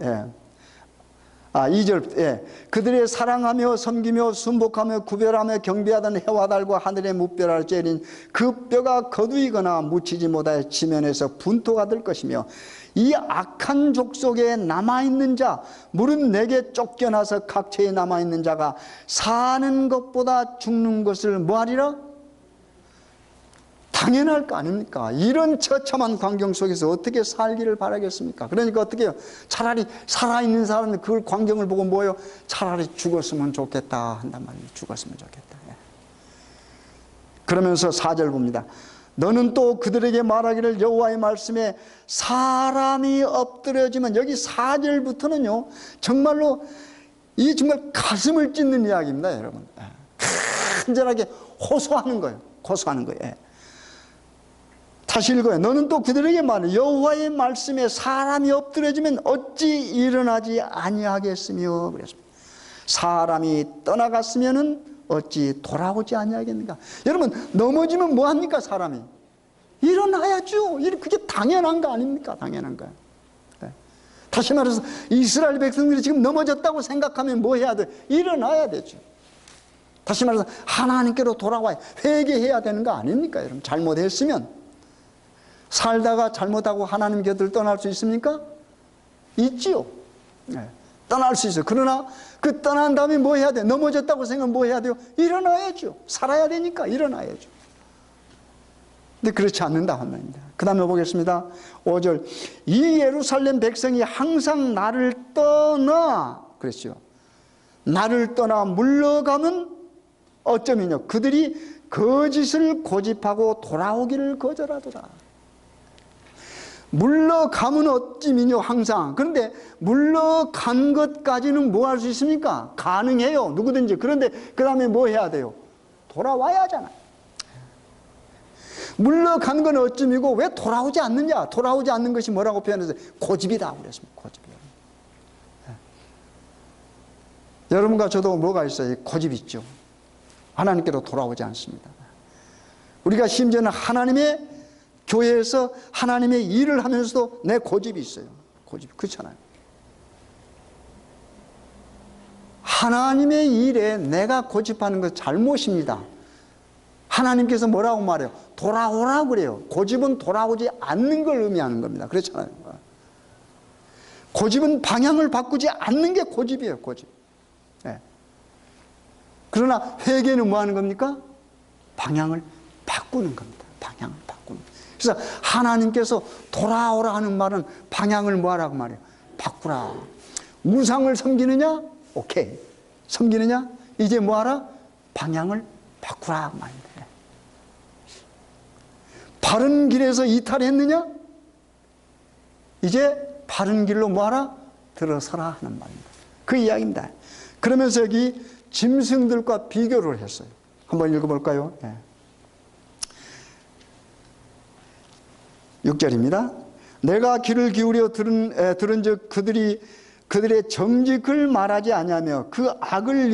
A: 2절. 그들의 사랑하며 섬기며 순복하며 구별하며 경배하던 해와 달과 하늘의 뭇별을 쬐린 그 뼈가 거두이거나 묻히지 못하여 지면에서 분토가 될 것이며 이 악한 족속에 남아있는 자, 무릇 내게 쫓겨나서 각처에 남아있는 자가 사는 것보다 죽는 것을 뭐하리라? 당연할 거 아닙니까? 이런 처참한 광경 속에서 어떻게 살기를 바라겠습니까? 그러니까 어떻게 해요? 차라리 살아있는 사람은 그 광경을 보고 뭐예요? 차라리 죽었으면 좋겠다 한단 말이에요. 죽었으면 좋겠다. 그러면서 4절 봅니다. 너는 또 그들에게 말하기를 여호와의 말씀에 사람이 엎드려지면, 여기 4절부터는요 정말로 이 정말 가슴을 찢는 이야기입니다 여러분. 간절하게 호소하는 거예요. 호소하는 거예요. 다시 읽어요. 너는 또 그들에게 말해 여호와의 말씀에 사람이 엎드려지면 어찌 일어나지 아니하겠으며 그랬습니다. 사람이 떠나갔으면은 어찌 돌아오지 아니하겠는가. 여러분, 넘어지면 뭐합니까? 사람이 일어나야죠. 그게 당연한 거 아닙니까? 당연한 거예요. 네. 다시 말해서 이스라엘 백성들이 지금 넘어졌다고 생각하면 뭐 해야 돼? 일어나야 되죠. 다시 말해서 하나님께로 돌아와야, 회개해야 되는 거 아닙니까? 여러분, 잘못했으면. 살다가 잘못하고 하나님 곁을 떠날 수 있습니까? 있지요. 네. 떠날 수 있어요. 그러나 그 떠난 다음에 뭐 해야 돼? 넘어졌다고 생각하면 뭐 해야 돼요? 일어나야죠. 살아야 되니까 일어나야죠. 근데 그렇지 않는다 한 말입니다. 그 다음에 보겠습니다. 5절. 이 예루살렘 백성이 항상 나를 떠나, 그랬죠. 나를 떠나 물러가면 어쩌면요, 그들이 거짓을 고집하고 돌아오기를 거절하더라. 물러가면 어찌미뇨 항상. 그런데 물러간 것까지는 뭐 할 수 있습니까? 가능해요, 누구든지. 그런데 그 다음에 뭐 해야 돼요? 돌아와야 하잖아요. 물러간 건 어찌미고 왜 돌아오지 않느냐? 돌아오지 않는 것이 뭐라고 표현했어요? 고집이다 그랬습니다. 고집이요. 네. 여러분과 저도 뭐가 있어요? 고집 있죠. 하나님께로 돌아오지 않습니다. 우리가 심지어는 하나님의 교회에서 하나님의 일을 하면서도 내 고집이 있어요. 고집이. 그렇잖아요. 하나님의 일에 내가 고집하는 것 잘못입니다. 하나님께서 뭐라고 말해요? 돌아오라고 그래요. 고집은 돌아오지 않는 걸 의미하는 겁니다. 그렇잖아요. 고집은 방향을 바꾸지 않는 게 고집이에요. 고집. 네. 그러나 회개는 뭐 하는 겁니까? 방향을 바꾸는 겁니다. 방향을 바꾸는. 그래서 하나님께서 돌아오라 하는 말은 방향을 뭐 하라고 말해요? 바꾸라. 우상을 섬기느냐? 오케이. 섬기느냐? 이제 뭐 하라? 방향을 바꾸라 말입니다. 바른 길에서 이탈했느냐? 이제 바른 길로 뭐 하라? 들어서라 하는 말입니다. 그 이야기입니다. 그러면서 여기 짐승들과 비교를 했어요. 한번 읽어볼까요? 네. 6절입니다. 내가 귀를 기울여 들은즉 그들의 정직을 말하지 아니하며 그 악을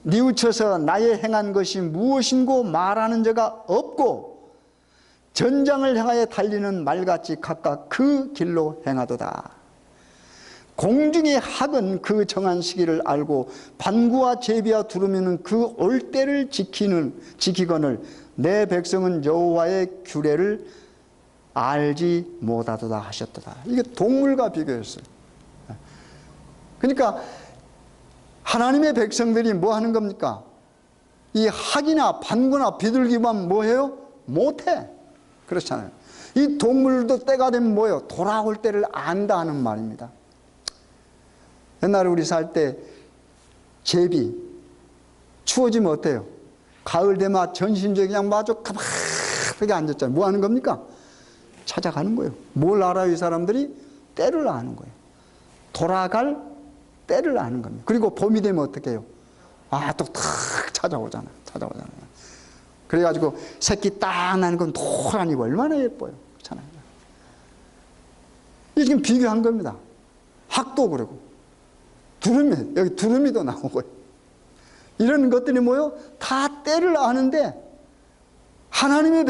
A: 뉘우쳐서 나의 행한 것이 무엇인고 말하는 자가 없고 전장을 향하여 달리는 말같이 각각 그 길로 행하도다. 공중의 학은 그 정한 시기를 알고 반구와 제비와 두루미는 그 올 때를 지키거늘 내 백성은 여호와의 규례를 알지 못하도다 하셨도다. 이게 동물과 비교했어요. 그러니까 하나님의 백성들이 뭐 하는 겁니까? 이 학이나 반구나 비둘기만 뭐 해요? 못해. 그렇잖아요. 이 동물도 때가 되면 뭐예요? 돌아올 때를 안다 하는 말입니다. 옛날에 우리 살 때 제비 추워지면 어때요? 가을 되면 전신적이 그냥 마저 가만하게 앉았잖아요. 뭐 하는 겁니까? 찾아가는 거예요. 뭘 알아요? 이 사람들이? 때를 아는 거예요. 돌아갈 때를 아는 겁니다. 그리고 봄이 되면 어떻게 해요? 또 탁 찾아오잖아요. 그래가지고 새끼 딱 나는 건 노란이고 얼마나 예뻐요. 그렇잖아요. 이게 지금 비교한 겁니다. 학도 그러고 두루미, 여기 두루미도 나오고요. 이런 것들이 뭐요? 다 때를 아는데 하나님의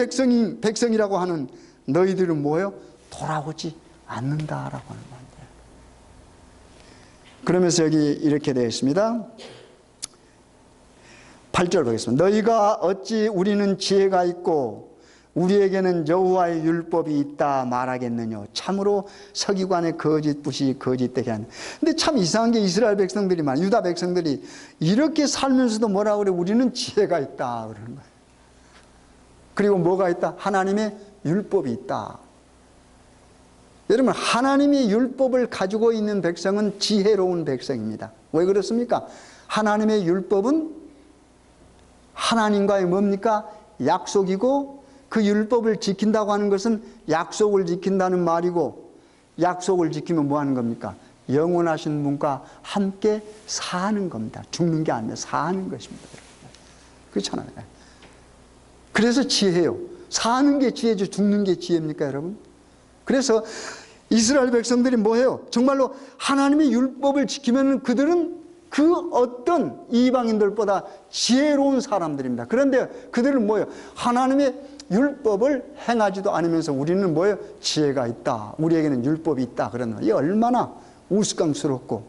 A: 백성이라고 하는 너희들은 뭐예요? 돌아오지 않는다라고 하는 말입니다. 그러면서 여기 이렇게 되어 있습니다. 8절 보겠습니다. 너희가 어찌 우리는 지혜가 있고 우리에게는 여호와의 율법이 있다 말하겠느냐. 참으로 서기관의 거짓부시 거짓되게 하는. 근데 참 이상한 게 이스라엘 백성들이 유다 백성들이 이렇게 살면서도 뭐라고 그래? 우리는 지혜가 있다 그러는 거예요. 그리고 뭐가 있다? 하나님의 율법이 있다. 여러분, 하나님의 율법을 가지고 있는 백성은 지혜로운 백성입니다. 왜 그렇습니까? 하나님의 율법은 하나님과의 뭡니까? 약속이고 그 율법을 지킨다고 하는 것은 약속을 지킨다는 말이고 약속을 지키면 뭐 하는 겁니까? 영원하신 분과 함께 사는 겁니다. 죽는 게 아니라 사는 것입니다. 그렇잖아요. 그래서 지혜예요. 사는 게 지혜죠. 죽는 게 지혜입니까, 여러분? 그래서 이스라엘 백성들이 뭐해요? 정말로 하나님의 율법을 지키면 그들은 그 어떤 이방인들보다 지혜로운 사람들입니다. 그런데 그들은 뭐예요? 하나님의 율법을 행하지도 않으면서 우리는 뭐예요? 지혜가 있다. 우리에게는 율법이 있다. 그러는 이 얼마나 우스꽝스럽고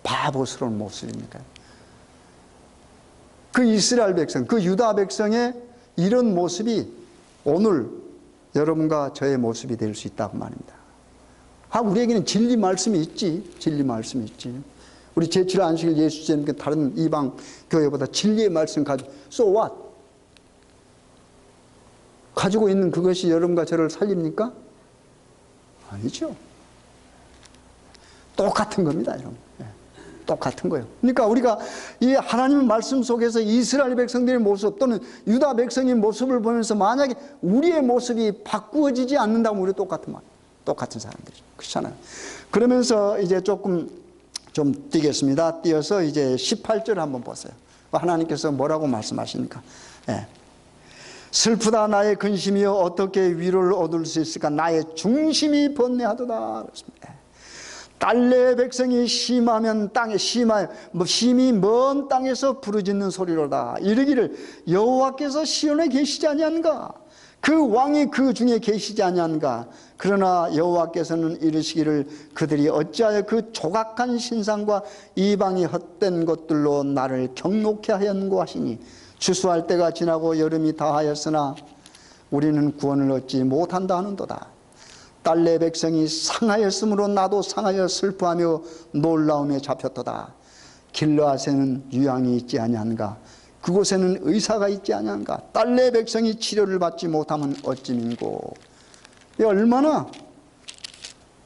A: 바보스러운 모습입니까? 그 이스라엘 백성, 그 유다 백성의 이런 모습이 오늘 여러분과 저의 모습이 될 수 있다고 말입니다. 우리에게는 진리 말씀이 있지. 진리 말씀이 있지. 우리 제7 안식일 예수님께 다른 이방 교회보다 진리의 말씀 가지고 so what? 가지고 있는 그것이 여러분과 저를 살립니까? 아니죠. 똑같은 겁니다, 여러분. 똑같은 거예요. 그러니까 우리가 이 하나님의 말씀 속에서 이스라엘 백성들의 모습 또는 유다 백성의 모습을 보면서 만약에 우리의 모습이 바꾸어지지 않는다면 우리 똑같은 사람들이죠. 그렇잖아요. 그러면서 이제 조금 좀 뛰겠습니다. 뛰어서 이제 18절 한번 보세요. 하나님께서 뭐라고 말씀하십니까? 슬프다 나의 근심이여 어떻게 위로를 얻을 수 있을까? 나의 중심이 번뇌하도다. 그렇습니다. 딸내 백성이 심하면 땅에 심히 먼 땅에서 부르짖는 소리로다. 이르기를 여호와께서 시온에 계시지 아니한가? 그 왕이 그 중에 계시지 아니한가? 그러나 여호와께서는 이르시기를 그들이 어찌하여 그 조각한 신상과 이방이 헛된 것들로 나를 경욕케 하였는고 하시니 추수할 때가 지나고 여름이 다하였으나 우리는 구원을 얻지 못한다 하는도다. 딸내 백성이 상하였으므로 나도 상하여 슬퍼하며 놀라움에 잡혔도다. 길르앗에는 유향이 있지 아니한가? 그곳에는 의사가 있지 아니한가? 딸내 백성이 치료를 받지 못하면 어찌민고. 이 얼마나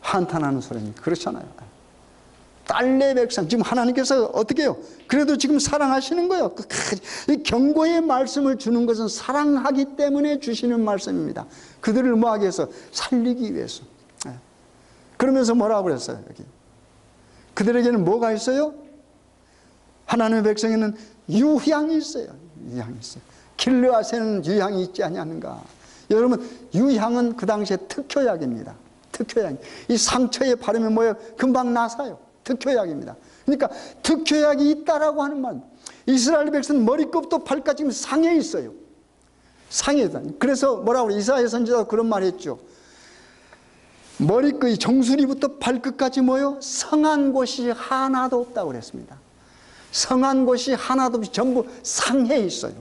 A: 한탄하는 소리입니까? 그렇잖아요. 딸내 백성, 지금 하나님께서 어떻게 해요? 그래도 지금 사랑하시는 거예요. 이 경고의 말씀을 주는 것은 사랑하기 때문에 주시는 말씀입니다. 그들을 뭐하기 위해서? 살리기 위해서. 그러면서 뭐라고 그랬어요? 여기 그들에게는 뭐가 있어요? 하나님의 백성에는 유향이 있어요. 유향이 있어요. 길르앗에는 유향이 있지 아니하는가? 여러분, 유향은 그 당시에 특효약입니다. 특효약. 이 상처에 바르면 뭐예요? 금방 나사요. 특효약입니다. 그러니까 특효약이 있다라고 하는 말. 이스라엘 백성은 머리끝부터 발까지 상해 있어요. 상해 있다. 그래서 뭐라고 그래요? 이사야 선지자가 그런 말 했죠. 머리끝, 정수리부터 발끝까지 뭐요? 성한 곳이 하나도 없다고 그랬습니다. 성한 곳이 하나도 없이 전부 상해 있어요.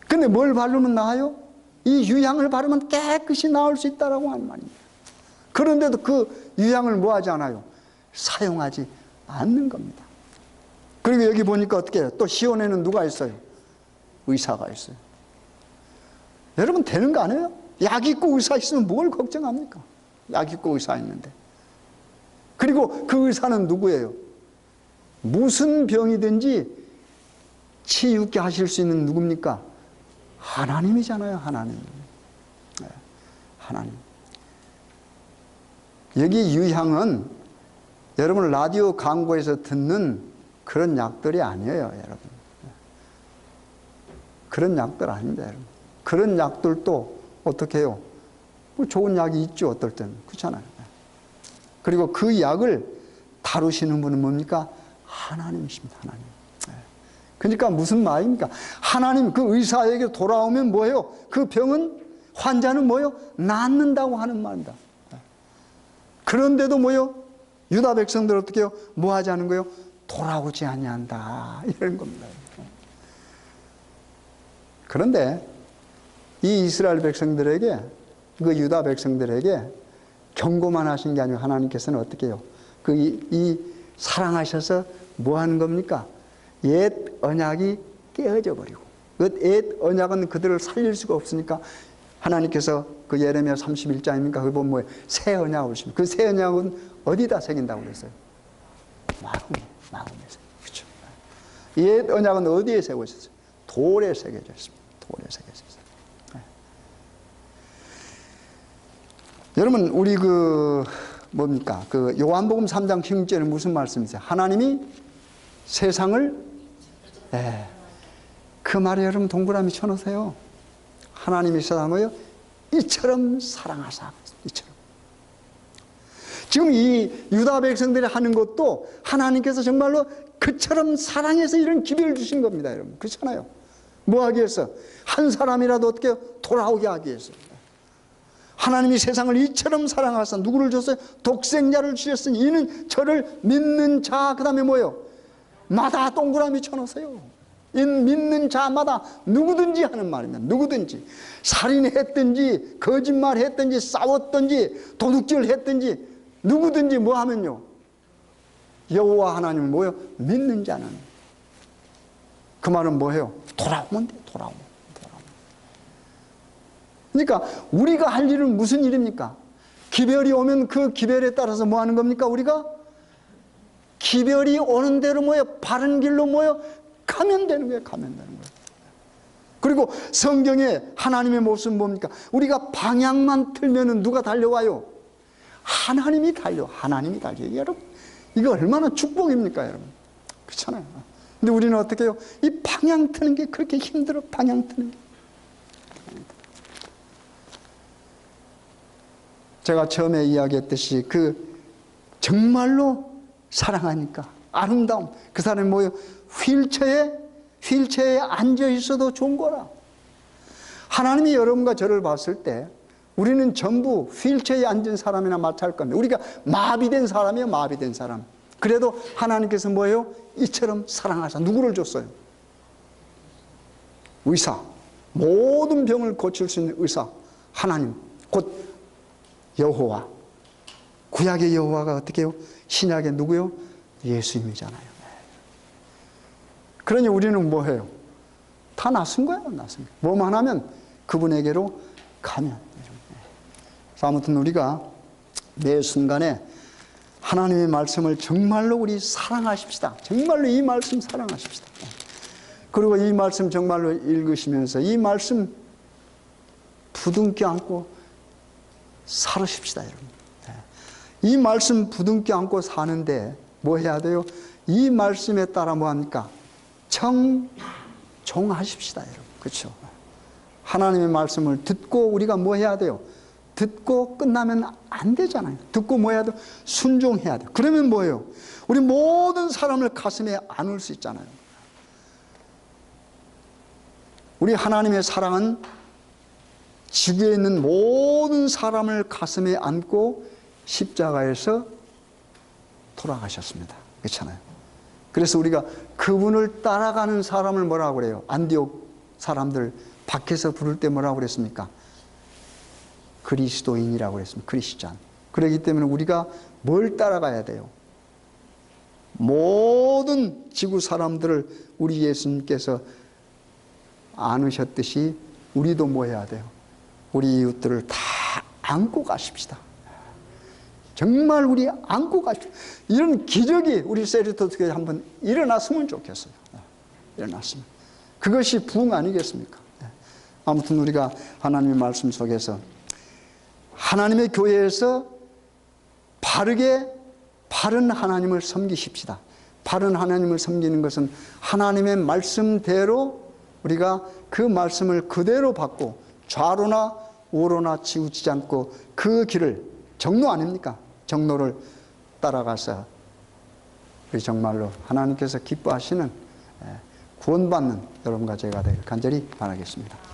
A: 근데 뭘 바르면 나아요? 이 유향을 바르면 깨끗이 나을 수 있다라고 하는 말입니다. 그런데도 그 유향을 뭐 하지 않아요? 사용하지 않는 겁니다. 그리고 여기 보니까 어떻게 해요? 또 시온에는 누가 있어요? 의사가 있어요. 여러분 되는 거 아니에요? 약 있고 의사 있으면 뭘 걱정합니까? 약 있고 의사 있는데. 그리고 그 의사는 누구예요? 무슨 병이든지 치유케 하실 수 있는 누굽니까? 하나님이잖아요. 하나님. 하나님. 여기 유향은 여러분 라디오 광고에서 듣는 그런 약들이 아니에요, 여러분. 그런 약들 아닙니다, 여러분. 그런 약들도 어떻게 해요? 뭐 좋은 약이 있죠, 어떨 때는. 그렇잖아요. 그리고 그 약을 다루시는 분은 뭡니까? 하나님이십니다, 하나님. 그러니까 무슨 말입니까? 하나님 그 의사에게 돌아오면 뭐예요? 그 병은, 환자는 뭐예요? 낫는다고 하는 말입니다. 그런데도 뭐예요? 유다 백성들 어떻게 해요? 뭐 하지 않은 거예요? 돌아오지 아니한다. 이런 겁니다. 그런데 이 이스라엘 백성들에게, 그 유다 백성들에게 경고만 하신 게 아니고 하나님께서는 어떻게 해요? 이 사랑하셔서 뭐 하는 겁니까? 옛 언약이 깨어져 버리고, 그 옛 언약은 그들을 살릴 수가 없으니까 하나님께서 그 예레미야 31장입니까? 그거 보면 뭐예요? 새 언약을 주십니다. 그 새 언약은 어디다 새긴다고 그랬어요? 마음에 새겨. 그렇죠. 옛 언약은 어디에 새겨졌어요? 돌에 새겨져 있습니다. 돌에 새겨져 있어요. 네. 여러분, 우리 뭡니까? 그 요한복음 3장 16절에 무슨 말씀이세요? 하나님이 세상을, 네. 그 말에 여러분 동그라미 쳐놓으세요. 하나님이 세상을 이처럼 사랑하사. 이처럼. 지금 이 유다 백성들이 하는 것도 하나님께서 정말로 그처럼 사랑해서 이런 기회를 주신 겁니다, 여러분. 그렇잖아요. 뭐 하기 위해서? 한 사람이라도 어떻게 돌아오게 하기 위해서. 하나님이 세상을 이처럼 사랑하사 누구를 줬어요? 독생자를 주셨으니 이는 저를 믿는 자, 그 다음에 뭐예요? 마다 동그라미 쳐놓으세요. 이 믿는 자마다 누구든지 하는 말입니다. 누구든지. 살인했든지 거짓말했든지 싸웠든지 도둑질을 했든지 누구든지 뭐 하면요, 여호와 하나님은 뭐예요? 믿는 자는. 그 말은 뭐예요? 돌아오면 돼. 돌아오면. 그러니까 우리가 할 일은 무슨 일입니까? 기별이 오면 그 기별에 따라서 뭐 하는 겁니까? 우리가 기별이 오는 대로 뭐예요? 바른 길로 뭐예요? 가면 되는 거예요. 가면 되는 거예요. 그리고 성경에 하나님의 모습은 뭡니까? 우리가 방향만 틀면은 누가 달려와요? 하나님이 달려. 하나님이 달려요. 여러분, 이거 얼마나 축복입니까, 여러분? 그렇잖아요. 근데 우리는 어떻게 해요? 이 방향 트는 게 그렇게 힘들어. 방향 트는 게. 제가 처음에 이야기했듯이 그 정말로 사랑하니까 아름다움. 그 사람이 뭐예요? 휠체어에 앉아 있어도 좋은 거라. 하나님이 여러분과 저를 봤을 때 우리는 전부 휠체어에 앉은 사람이나 마찬가지일 겁니다. 우리가 마비된 사람이에요. 마비된 사람. 그래도 하나님께서 뭐예요? 이처럼 사랑하사 누구를 줬어요? 의사. 모든 병을 고칠 수 있는 의사. 하나님. 곧 여호와. 구약의 여호와가 어떻게 해요? 신약의 누구요? 예수님이잖아요. 그러니 우리는 뭐 해요? 다 낯선 거예요. 낯선 거. 뭐만 하면 그분에게로 가면. 그래서 아무튼 우리가 매 순간에 하나님의 말씀을 정말로 우리 사랑하십시다. 정말로 이 말씀 사랑하십시다. 그리고 이 말씀 정말로 읽으시면서 이 말씀 부둥켜 안고 살으십시다, 여러분. 이 말씀 부둥켜 안고 사는데 뭐 해야 돼요? 이 말씀에 따라 뭐 합니까? 청종하십시다, 여러분. 그렇죠? 하나님의 말씀을 듣고 우리가 뭐 해야 돼요? 듣고 끝나면 안 되잖아요. 듣고 뭐 해야 돼요? 순종해야 돼요. 그러면 뭐예요? 우리 모든 사람을 가슴에 안을 수 있잖아요. 우리 하나님의 사랑은 지구에 있는 모든 사람을 가슴에 안고 십자가에서 돌아가셨습니다. 그렇잖아요. 그래서 우리가 그분을 따라가는 사람을 뭐라고 그래요? 안디옥 사람들 밖에서 부를 때 뭐라고 그랬습니까? 그리스도인이라고 그랬습니다. 크리스찬. 그렇기 때문에 우리가 뭘 따라가야 돼요? 모든 지구 사람들을 우리 예수님께서 안으셨듯이 우리도 뭐 해야 돼요? 우리 이웃들을 다 안고 가십시다. 정말 우리 안고 가십시다. 이런 기적이 우리 세리토스교에 한번 일어났으면 좋겠어요. 일어났으면. 그것이 부흥 아니겠습니까? 아무튼 우리가 하나님의 말씀 속에서 하나님의 교회에서 바르게 바른 하나님을 섬기십시다. 바른 하나님을 섬기는 것은 하나님의 말씀대로 우리가 그 말씀을 그대로 받고 좌로나 우로나 치우치지 않고 그 길을, 정로 아닙니까? 정로를 따라가서 우리 정말로 하나님께서 기뻐하시는 구원받는 여러분과 제가 되길 간절히 바라겠습니다.